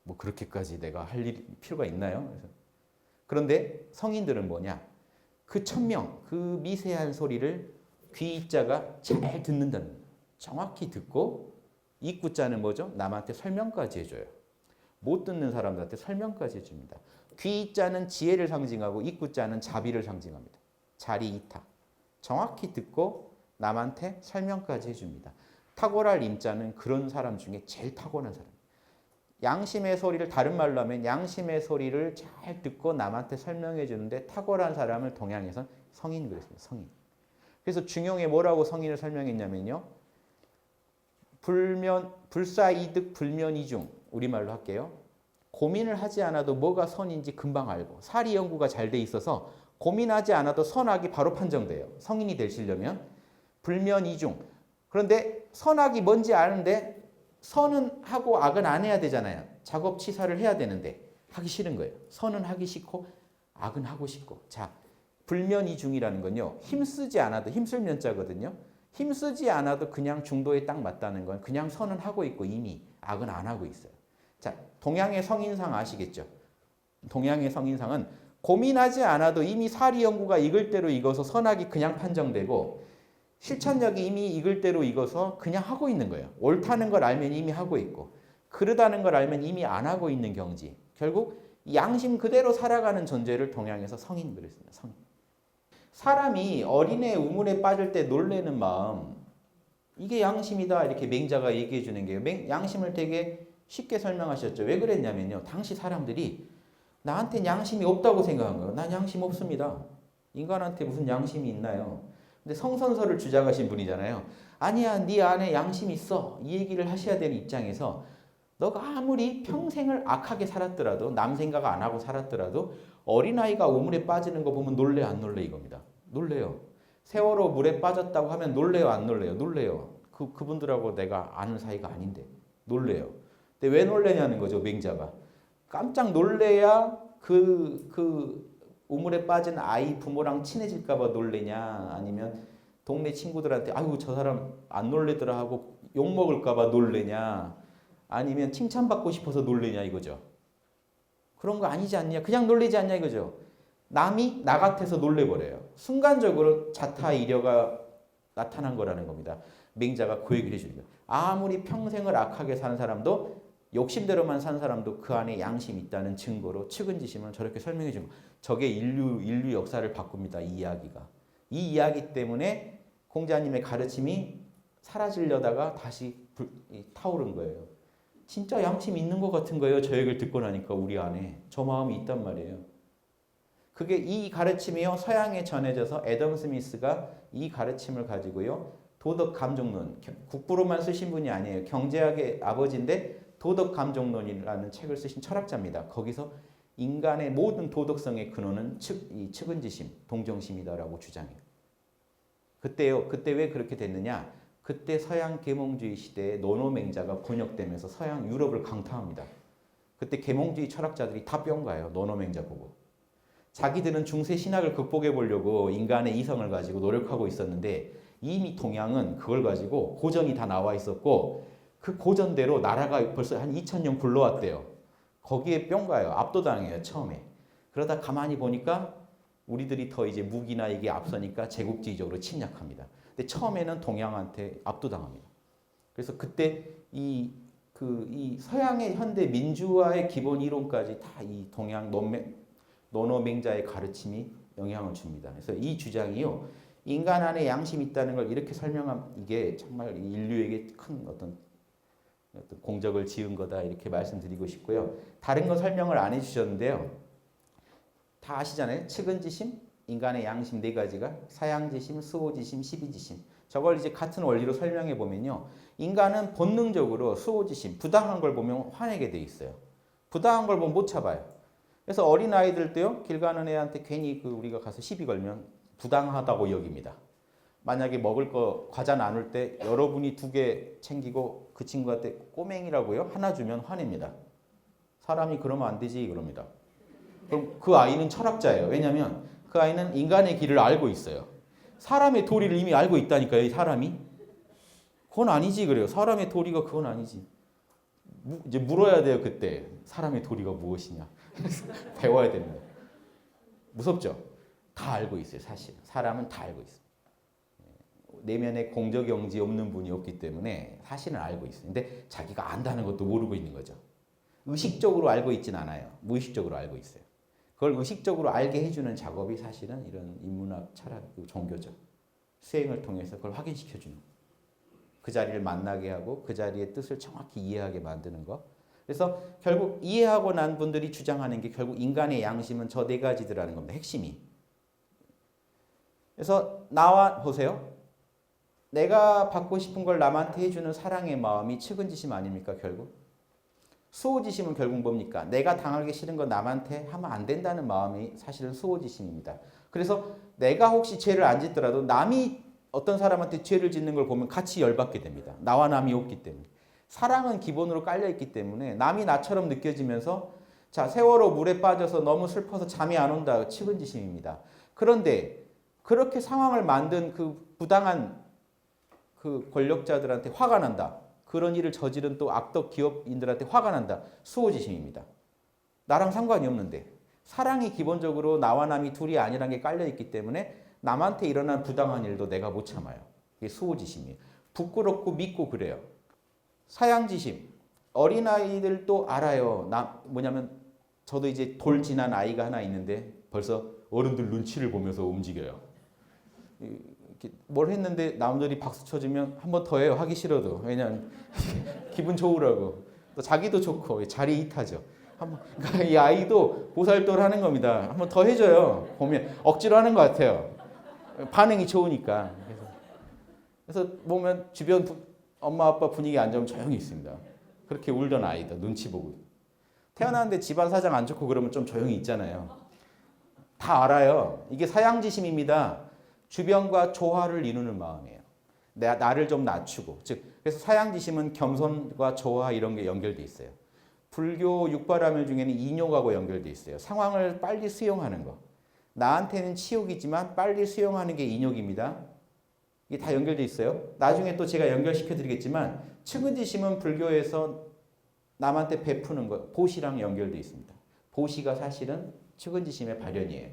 뭐 그렇게까지 내가 할 필요가 있나요? 그런데 성인들은 뭐냐? 그 천명, 그 미세한 소리를 귀자가 잘 듣는다는 거예요. 정확히 듣고 입구자는 뭐죠? 남한테 설명까지 해줘요. 못 듣는 사람들한테 설명까지 해줍니다. 귀자는 지혜를 상징하고 입구자는 자비를 상징합니다. 자리 이타. 정확히 듣고 남한테 설명까지 해줍니다. 탁월할 임자는 그런 사람 중에 제일 탁월한 사람. 양심의 소리를 다른 말로 하면 양심의 소리를 잘 듣고 남한테 설명해 주는데 탁월한 사람을 동양에서 성인 그랬습니다. 성인. 그래서 중용에 뭐라고 성인을 설명했냐면요. 불사이득 불면이중 우리말로 할게요. 고민을 하지 않아도 뭐가 선인지 금방 알고 사리 연구가 잘 돼 있어서 고민하지 않아도 선악이 바로 판정돼요. 성인이 되시려면 불면이중. 그런데 선악이 뭔지 아는데 선은 하고 악은 안 해야 되잖아요. 작업치사를 해야 되는데 하기 싫은 거예요. 선은 하기 싫고 악은 하고 싶고. 자, 불면이중이라는 건요. 힘쓰지 않아도 힘쓸 면자거든요. 힘쓰지 않아도 그냥 중도에 딱 맞다는 건 그냥 선은 하고 있고 이미 악은 안 하고 있어요. 자, 동양의 성인상 아시겠죠? 동양의 성인상은 고민하지 않아도 이미 사리 연구가 익을 대로 익어서 선악이 그냥 판정되고 실천력이 이미 익을 대로 익어서 그냥 하고 있는 거예요. 옳다는 걸 알면 이미 하고 있고 그르다는 걸 알면 이미 안 하고 있는 경지. 결국 양심 그대로 살아가는 존재를 동양에서 성인 그랬습니다. 성인. 사람이 어린애 우물에 빠질 때 놀래는 마음 이게 양심이다 이렇게 맹자가 얘기해 주는 게요. 양심을 되게 쉽게 설명하셨죠. 왜 그랬냐면요. 당시 사람들이 나한테 양심이 없다고 생각한 거예요. 난 양심 없습니다. 인간한테 무슨 양심이 있나요? 근데 성선설을 주장하신 분이잖아요. 아니야, 네 안에 양심이 있어. 이 얘기를 하셔야 되는 입장에서 너가 아무리 평생을 악하게 살았더라도 남 생각 안 하고 살았더라도 어린아이가 우물에 빠지는 거 보면 놀래 안 놀래 이겁니다. 놀래요. 세월호 물에 빠졌다고 하면 놀래요 안 놀래요? 놀래요. 그분들하고 내가 아는 사이가 아닌데 놀래요. 근데 왜 놀래냐는 거죠. 맹자가. 깜짝 놀래야 그 우물에 빠진 아이 부모랑 친해질까 봐 놀래냐 아니면 동네 친구들한테 아유 저 사람 안 놀래더라 하고 욕먹을까 봐 놀래냐 아니면 칭찬받고 싶어서 놀래냐 이거죠. 그런 거 아니지 않냐 그냥 놀래지 않냐 이거죠. 남이 나 같아서 놀래버려요. 순간적으로 자타 이려가 나타난 거라는 겁니다. 맹자가 그 얘기를 해주는 거예요. 아무리 평생을 악하게 사는 사람도 욕심대로만 산 사람도 그 안에 양심이 있다는 증거로 측은지심을 저렇게 설명해 준 거. 저게 인류 역사를 바꿉니다. 이 이야기가. 이 이야기 때문에 공자님의 가르침이 사라지려다가 다시 타오른 거예요. 진짜 양심이 있는 것 같은 거예요. 저 얘기를 듣고 나니까 우리 안에. 저 마음이 있단 말이에요. 그게 이 가르침이요. 서양에 전해져서 애덤 스미스가 이 가르침을 가지고요. 도덕 감정론, 국부로만 쓰신 분이 아니에요. 경제학의 아버지인데 도덕 감정론이라는 책을 쓰신 철학자입니다. 거기서 인간의 모든 도덕성의 근원은 이 측은지심, 동정심이다라고 주장해요. 그때요. 그때 왜 그렇게 됐느냐? 그때 서양 계몽주의 시대에 노노맹자가 번역되면서 서양 유럽을 강타합니다. 그때 계몽주의 철학자들이 다 뿅 가요. 노노맹자 보고. 자기들은 중세 신학을 극복해 보려고 인간의 이성을 가지고 노력하고 있었는데 이미 동양은 그걸 가지고 고전이 다 나와 있었고 그 고전대로 나라가 벌써 한 2000년 굴러왔대요. 거기에 뿅 가요. 압도당해요. 처음에. 그러다 가만히 보니까 우리들이 더 이제 무기나 이게 앞서니까 제국주의적으로 침략합니다. 근데 처음에는 동양한테 압도당합니다. 그래서 그때 이 서양의 현대 민주화의 기본 이론까지 다 이 동양 노노맹자의 가르침이 영향을 줍니다. 그래서 이 주장이요. 인간 안에 양심이 있다는 걸 이렇게 설명한 이게 정말 인류에게 큰 어떤 공적을 지은 거다 이렇게 말씀드리고 싶고요. 다른 건 설명을 안 해주셨는데요. 다 아시잖아요. 측은지심, 인간의 양심 네 가지가 사양지심, 수호지심, 시비지심. 저걸 이제 같은 원리로 설명해 보면요. 인간은 본능적으로 수호지심, 부당한 걸 보면 화내게 돼 있어요. 부당한 걸 보면 못 참아요. 그래서 어린 아이들도요. 길 가는 애한테 괜히 우리가 가서 시비 걸면 부당하다고 여깁니다. 만약에 먹을 거 과자 나눌 때 여러분이 2개 챙기고 그 친구한테 꼬맹이라고요? 하나 주면 화냅니다. 사람이 그러면 안 되지 그럽니다. 그럼 그 아이는 철학자예요. 왜냐하면 그 아이는 인간의 길을 알고 있어요. 사람의 도리를 이미 알고 있다니까요. 이 사람이. 그건 아니지 그래요. 사람의 도리가 그건 아니지. 이제 물어야 돼요. 그때. 사람의 도리가 무엇이냐. 배워야 됩니다. 무섭죠? 다 알고 있어요. 사실. 사람은 다 알고 있어요. 내면에 공적영지 없는 분이 없기 때문에 사실은 알고 있어요. 근데 자기가 안다는 것도 모르고 있는 거죠. 의식적으로 알고 있진 않아요. 무의식적으로 알고 있어요. 그걸 의식적으로 알게 해주는 작업이 사실은 이런 인문학, 철학, 종교죠. 수행을 통해서 그걸 확인시켜주는 거. 그 자리를 만나게 하고 그 자리의 뜻을 정확히 이해하게 만드는 거. 그래서 결국 이해하고 난 분들이 주장하는 게 결국 인간의 양심은 저 네 가지들라는 겁니다. 핵심이. 그래서 나와 보세요. 내가 받고 싶은 걸 남한테 해주는 사랑의 마음이 측은지심 아닙니까 결국? 수호지심은 결국 뭡니까? 내가 당하기 싫은 거 남한테 하면 안 된다는 마음이 사실은 수호지심입니다. 그래서 내가 혹시 죄를 안 짓더라도 남이 어떤 사람한테 죄를 짓는 걸 보면 같이 열받게 됩니다. 나와 남이 없기 때문에. 사랑은 기본으로 깔려있기 때문에 남이 나처럼 느껴지면서 자 세월호 물에 빠져서 너무 슬퍼서 잠이 안 온다. 측은지심입니다. 그런데 그렇게 상황을 만든 그 부당한 그 권력자들한테 화가 난다. 그런 일을 저지른 또 악덕 기업인들한테 화가 난다. 수호지심입니다. 나랑 상관이 없는데. 사랑이 기본적으로 나와 남이 둘이 아니라는 게 깔려있기 때문에 남한테 일어난 부당한 일도 내가 못 참아요. 이게 수호지심이에요. 부끄럽고 믿고 그래요. 사양지심. 어린아이들도 알아요. 뭐냐면 저도 이제 돌 지난 아이가 하나 있는데 벌써 어른들 눈치를 보면서 움직여요. 뭘 했는데 남들이 박수 쳐주면 한 번 더 해요. 하기 싫어도. 왜냐면 기분 좋으라고. 또 자기도 좋고 자리 이타죠. 그러니까 이 아이도 보살도를 하는 겁니다. 한 번 더 해줘요. 보면 억지로 하는 것 같아요. 반응이 좋으니까. 그래서 보면 주변 엄마 아빠 분위기 안 좋으면 조용히 있습니다. 그렇게 울던 아이다. 눈치 보고. 태어났는데 집안 사정 안 좋고 그러면 좀 조용히 있잖아요. 다 알아요. 이게 사양지심입니다. 주변과 조화를 이루는 마음이에요. 나를 좀 낮추고. 즉 그래서 사양지심은 겸손과 조화 이런 게 연결돼 있어요. 불교 육바라밀 중에는 인욕하고 연결돼 있어요. 상황을 빨리 수용하는 거. 나한테는 치욕이지만 빨리 수용하는 게 인욕입니다. 이게 다 연결돼 있어요. 나중에 또 제가 연결시켜 드리겠지만 측은지심은 불교에서 남한테 베푸는 거, 보시랑 연결돼 있습니다. 보시가 사실은 측은지심의 발현이에요.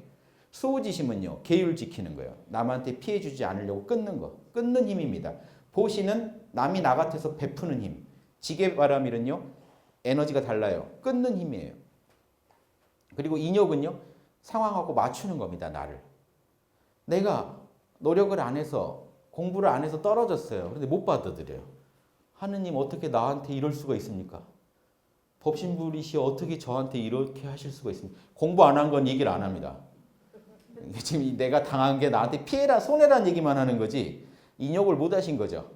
수호지심은요. 계율 지키는 거예요. 남한테 피해 주지 않으려고 끊는 거. 끊는 힘입니다. 보시는 남이 나 같아서 베푸는 힘. 지게바라밀은요. 에너지가 달라요. 끊는 힘이에요. 그리고 인욕은요. 상황하고 맞추는 겁니다. 나를. 내가 노력을 안 해서 공부를 안 해서 떨어졌어요. 근데 못 받아들여요. 하느님 어떻게 나한테 이럴 수가 있습니까? 법신불이시 어떻게 저한테 이렇게 하실 수가 있습니까? 공부 안 한 건 얘기를 안 합니다. 지금 내가 당한 게 나한테 피해라 손해란 얘기만 하는 거지 인욕을 못 하신 거죠.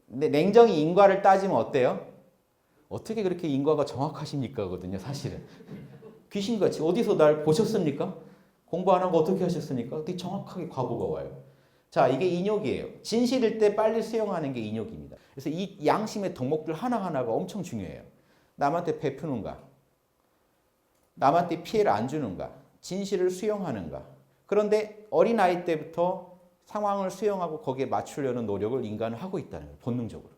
근데 냉정히 인과를 따지면 어때요? 어떻게 그렇게 인과가 정확하십니까? 거든요. 사실은. 귀신같이 어디서 날 보셨습니까? 공부 안 한 거 어떻게 하셨습니까? 되게 정확하게 과보가 와요. 자, 이게 인욕이에요. 진실일 때 빨리 수용하는 게 인욕입니다. 그래서 이 양심의 덕목들 하나하나가 엄청 중요해요. 남한테 베푸는가? 남한테 피해를 안 주는가? 진실을 수용하는가? 그런데 어린아이 때부터 상황을 수용하고 거기에 맞추려는 노력을 인간은 하고 있다는 거예요. 본능적으로.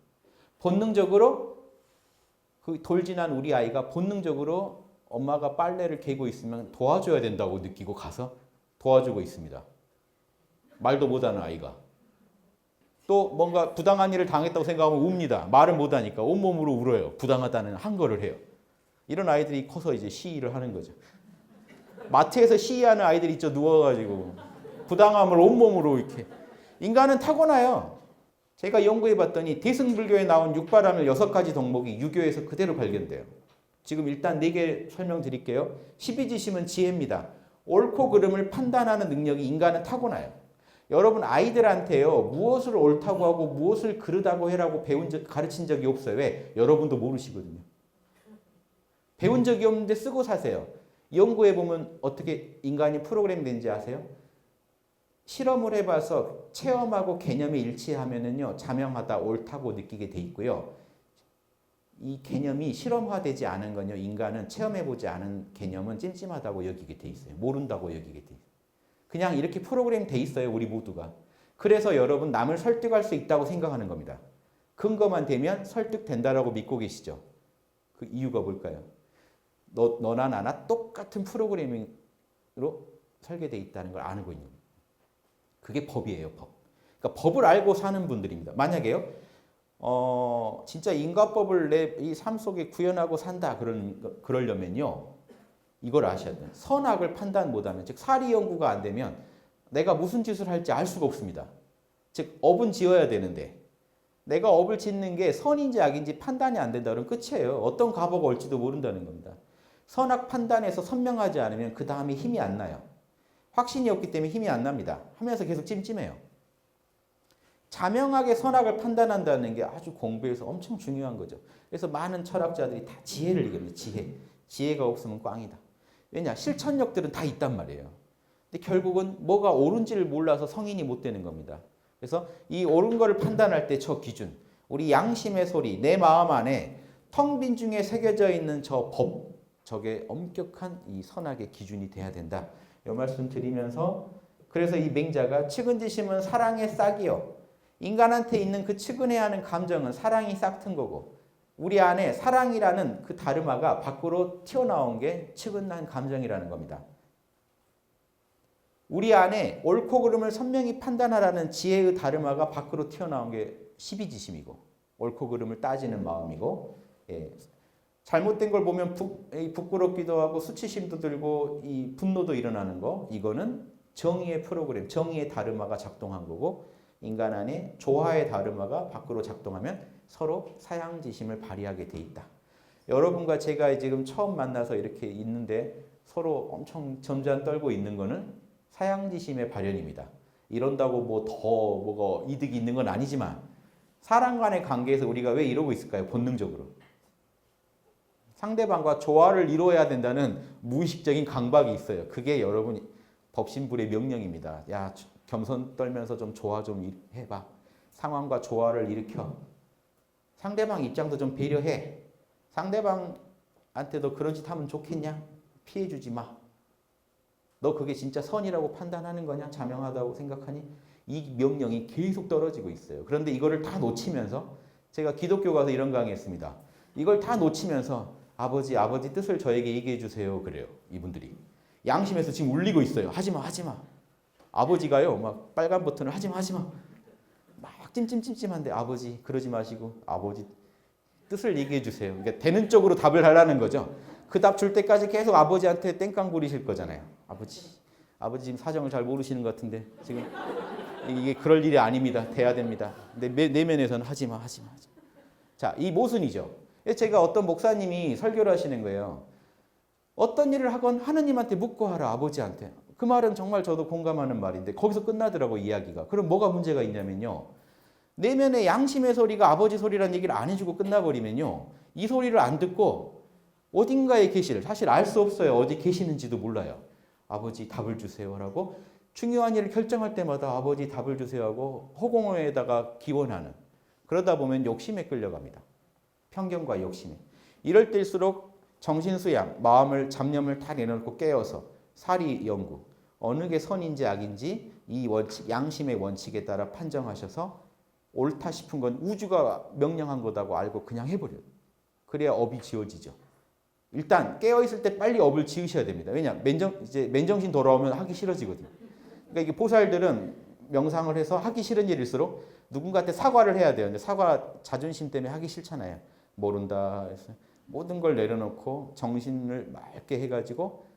본능적으로 그 돌진한 우리 아이가 본능적으로 엄마가 빨래를 개고 있으면 도와줘야 된다고 느끼고 가서 도와주고 있습니다. 말도 못하는 아이가. 또 뭔가 부당한 일을 당했다고 생각하면 웁니다. 말을 못하니까 온몸으로 울어요. 부당하다는 한거를 해요. 이런 아이들이 커서 이제 시위를 하는 거죠. 마트에서 시위하는 아이들 있죠. 누워가지고 부당함을 온몸으로 이렇게. 인간은 타고나요. 제가 연구해봤더니 대승불교에 나온 육바라밀 6가지 덕목이 유교에서 그대로 발견돼요. 지금 일단 4개 설명드릴게요. 12지심은 지혜입니다. 옳고 그름을 판단하는 능력이 인간은 타고나요. 여러분 아이들한테요. 무엇을 옳다고 하고 무엇을 그르다고 해라고 가르친 적이 없어요. 왜? 여러분도 모르시거든요. 배운 적이 없는데 쓰고 사세요. 연구해보면 어떻게 인간이 프로그램 된지 아세요? 실험을 해봐서 체험하고 개념이 일치하면은요. 자명하다, 옳다고 느끼게 돼 있고요. 이 개념이 실험화되지 않은 건요. 인간은 체험해보지 않은 개념은 찜찜하다고 여기게 돼 있어요. 모른다고 여기게 돼 있어요. 그냥 이렇게 프로그램 돼 있어요. 우리 모두가. 그래서 여러분 남을 설득할 수 있다고 생각하는 겁니다. 근거만 되면 설득된다라고 믿고 계시죠. 그 이유가 뭘까요? 너나 나나 똑같은 프로그래밍으로 설계되어 있다는 걸 알고 있는 거예요. 그게 법이에요. 법. 그러니까 법을 알고 사는 분들입니다. 만약에요. 진짜 인과법을 내 이 삶 속에 구현하고 산다 그러려면요. 이걸 아셔야 돼요. 선악을 판단 못하면 즉 사리 연구가 안 되면 내가 무슨 짓을 할지 알 수가 없습니다. 즉 업은 지어야 되는데 내가 업을 짓는 게 선인지 악인지 판단이 안 된다 그러면 끝이에요. 어떤 가보가 올지도 모른다는 겁니다. 선악 판단에서 선명하지 않으면 그 다음에 힘이 안 나요. 확신이 없기 때문에 힘이 안 납니다. 하면서 계속 찜찜해요. 자명하게 선악을 판단한다는 게 아주 공부에서 엄청 중요한 거죠. 그래서 많은 철학자들이 다 지혜를 얘기합니다. 지혜가 없으면 꽝이다. 왜냐? 실천력들은 다 있단 말이에요. 근데 결국은 뭐가 옳은지를 몰라서 성인이 못 되는 겁니다. 그래서 이 옳은 거를 판단할 때 저 기준, 우리 양심의 소리, 내 마음 안에 텅 빈 중에 새겨져 있는 저 법, 저게 엄격한 이 선악의 기준이 돼야 된다. 이 말씀 드리면서 그래서 이 맹자가 측은지심은 사랑의 싹이요. 인간한테 있는 그 측은해야 하는 감정은 사랑이 싹튼 거고 우리 안에 사랑이라는 그 다르마가 밖으로 튀어나온 게 측은한 감정이라는 겁니다. 우리 안에 옳고 그름을 선명히 판단하라는 지혜의 다르마가 밖으로 튀어나온 게 12지심이고 옳고 그름을 따지는 마음이고 잘못된 걸 보면 부끄럽기도 하고 수치심도 들고 이 분노도 일어나는 거 이거는 정의의 프로그램, 정의의 다르마가 작동한 거고 인간 안에 조화의 다르마가 밖으로 작동하면 서로 사양지심을 발휘하게 돼 있다. 여러분과 제가 지금 처음 만나서 이렇게 있는데 서로 엄청 점잖 떨고 있는 거는 사양지심의 발현입니다. 이런다고 뭐 더 뭐가 이득이 있는 건 아니지만 사람 간의 관계에서 우리가 왜 이러고 있을까요? 본능적으로. 상대방과 조화를 이루어야 된다는 무의식적인 강박이 있어요. 그게 여러분 법신불의 명령입니다. 야, 겸손 떨면서 좀 조화 좀 해봐. 상황과 조화를 일으켜. 상대방 입장도 좀 배려해. 상대방한테도 그런 짓 하면 좋겠냐? 피해주지 마. 너 그게 진짜 선이라고 판단하는 거냐? 자명하다고 생각하니? 이 명령이 계속 떨어지고 있어요. 그런데 이거를 다 놓치면서 제가 기독교 가서 이런 강의했습니다. 이걸 다 놓치면서 아버지 뜻을 저에게 얘기해 주세요. 그래요. 이분들이. 양심에서 지금 울리고 있어요. 하지마. 아버지가요. 막 빨간 버튼을 하지마. 막 찜찜찜찜한데 아버지 그러지 마시고 아버지 뜻을 얘기해 주세요. 그러니까 되는 쪽으로 답을 하라는 거죠. 그 답 줄 때까지 계속 아버지한테 땡깡 부리실 거잖아요. 아버지 지금 사정을 잘 모르시는 것 같은데 지금 이게 그럴 일이 아닙니다. 돼야 됩니다. 근데 내면에서는 하지 마. 자, 이 모순이죠. 제가 어떤 목사님이 설교를 하시는 거예요. 어떤 일을 하건 하느님한테 묻고 하라, 아버지한테. 그 말은 정말 저도 공감하는 말인데 거기서 끝나더라고 이야기가. 그럼 뭐가 문제가 있냐면요. 내면의 양심의 소리가 아버지 소리라는 얘기를 안 해주고 끝나버리면요. 이 소리를 안 듣고 어딘가에 계실, 사실 알 수 없어요. 어디 계시는지도 몰라요. 아버지 답을 주세요라고 중요한 일을 결정할 때마다 아버지 답을 주세요 하고 허공에다가 기원하는. 그러다 보면 욕심에 끌려갑니다. 편견과 욕심에. 이럴 때일수록 정신수양, 마음을 잡념을 다 내놓고 깨어서 사리 연구, 어느 게 선인지 악인지 이 원칙, 양심의 원칙에 따라 판정하셔서 옳다 싶은 건 우주가 명령한 거다고 알고 그냥 해버려요. 그래야 업이 지어지죠. 일단 깨어있을 때 빨리 업을 지으셔야 됩니다. 왜냐? 이제 맨정신 돌아오면 하기 싫어지거든요. 그러니까 이게 보살들은 명상을 해서 하기 싫은 일일수록 누군가한테 사과를 해야 돼요. 근데 사과 자존심 때문에 하기 싫잖아요. 모른다 해서 모든 걸 내려놓고 정신을 맑게 해가지고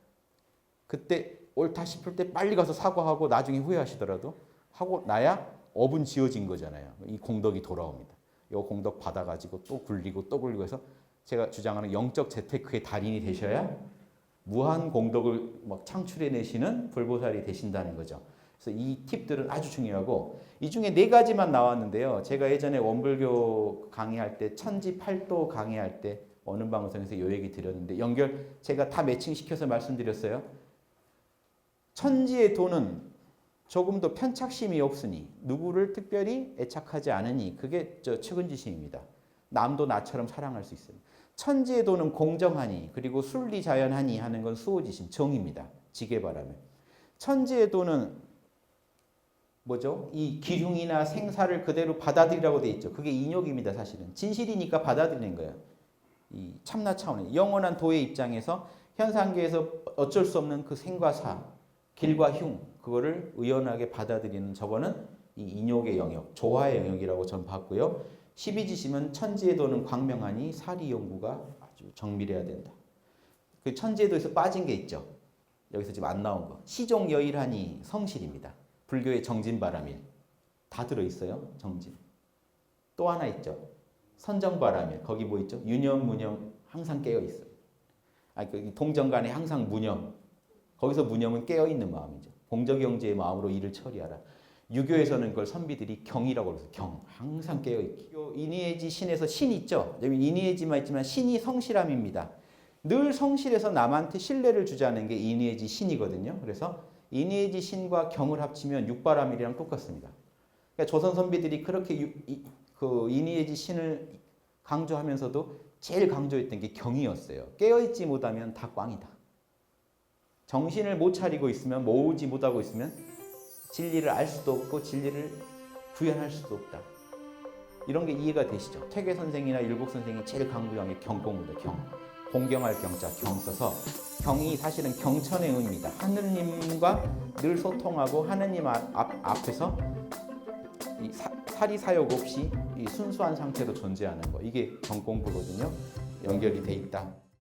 그때 옳다 싶을 때 빨리 가서 사과하고 나중에 후회하시더라도 하고 나야 업은 지어진 거잖아요. 이 공덕이 돌아옵니다. 이 공덕 받아가지고 또 굴리고 해서 제가 주장하는 영적 재테크의 달인이 되셔야 무한 공덕을 막 창출해내시는 불보살이 되신다는 거죠. 그래서 이 팁들은 아주 중요하고 이 중에 4가지만 나왔는데요. 제가 예전에 원불교 강의할 때 천지팔도 강의할 때 어느 방송에서 요 얘기 드렸는데 제가 다 매칭시켜서 말씀드렸어요. 천지의 도는 조금도 편착심이 없으니 누구를 특별히 애착하지 않으니 그게 측은지심입니다. 남도 나처럼 사랑할 수 있어요. 천지의 도는 공정하니 그리고 순리자연하니 하는 건 수호지심, 정입니다. 지게바라면. 천지의 도는 뭐죠? 이 기흉이나 생사를 그대로 받아들이라고 돼 있죠. 그게 인욕입니다. 사실은. 진실이니까 받아들이는 거예요. 이 참나 차원의 영원한 도의 입장에서 현상계에서 어쩔 수 없는 그 생과 사, 길과 흉 그거를 의연하게 받아들이는 저거는 이 인욕의 영역, 조화의 영역이라고 전 봤고요. 12지심은 천지의 도는 광명하니 사리 연구가 아주 정밀해야 된다. 그 천지의 도에서 빠진 게 있죠. 여기서 지금 안 나온 거. 시종여일하니 성실입니다. 불교의 정진바라밀. 다 들어있어요. 정진. 또 하나 있죠. 선정바라밀. 거기 뭐 있죠? 유념, 무념 항상 깨어있어요. 동정간에 항상 무념. 거기서 무념은 깨어있는 마음이죠. 공적영지의 마음으로 일을 처리하라. 유교에서는 그걸 선비들이 경이라고 그래서 경. 항상 깨어있기. 이니에지 신에서 신 있죠. 여기 이니에지만 있지만 신이 성실함입니다. 늘 성실해서 남한테 신뢰를 주자는 게 이니에지 신이거든요. 그래서 이니에지 신과 경을 합치면 육바라밀이랑 똑같습니다. 그러니까 조선 선비들이 그렇게 그 이니에지 신을 강조하면서도 제일 강조했던 게 경이었어요. 깨어있지 못하면 다 꽝이다. 정신을 못 차리고 있으면, 모으지 못하고 있으면 진리를 알 수도 없고 진리를 구현할 수도 없다. 이런 게 이해가 되시죠? 퇴계 선생이나 율곡 선생이 제일 강조한 게 경공입니다. 경. 공경할 경자 경 써서 경이 사실은 경천의 의미입니다. 하느님과 늘 소통하고 하느님 앞에서 이 사리사욕 없이 이 순수한 상태로 존재하는 거. 이게 경공부거든요. 연결이 돼 있다.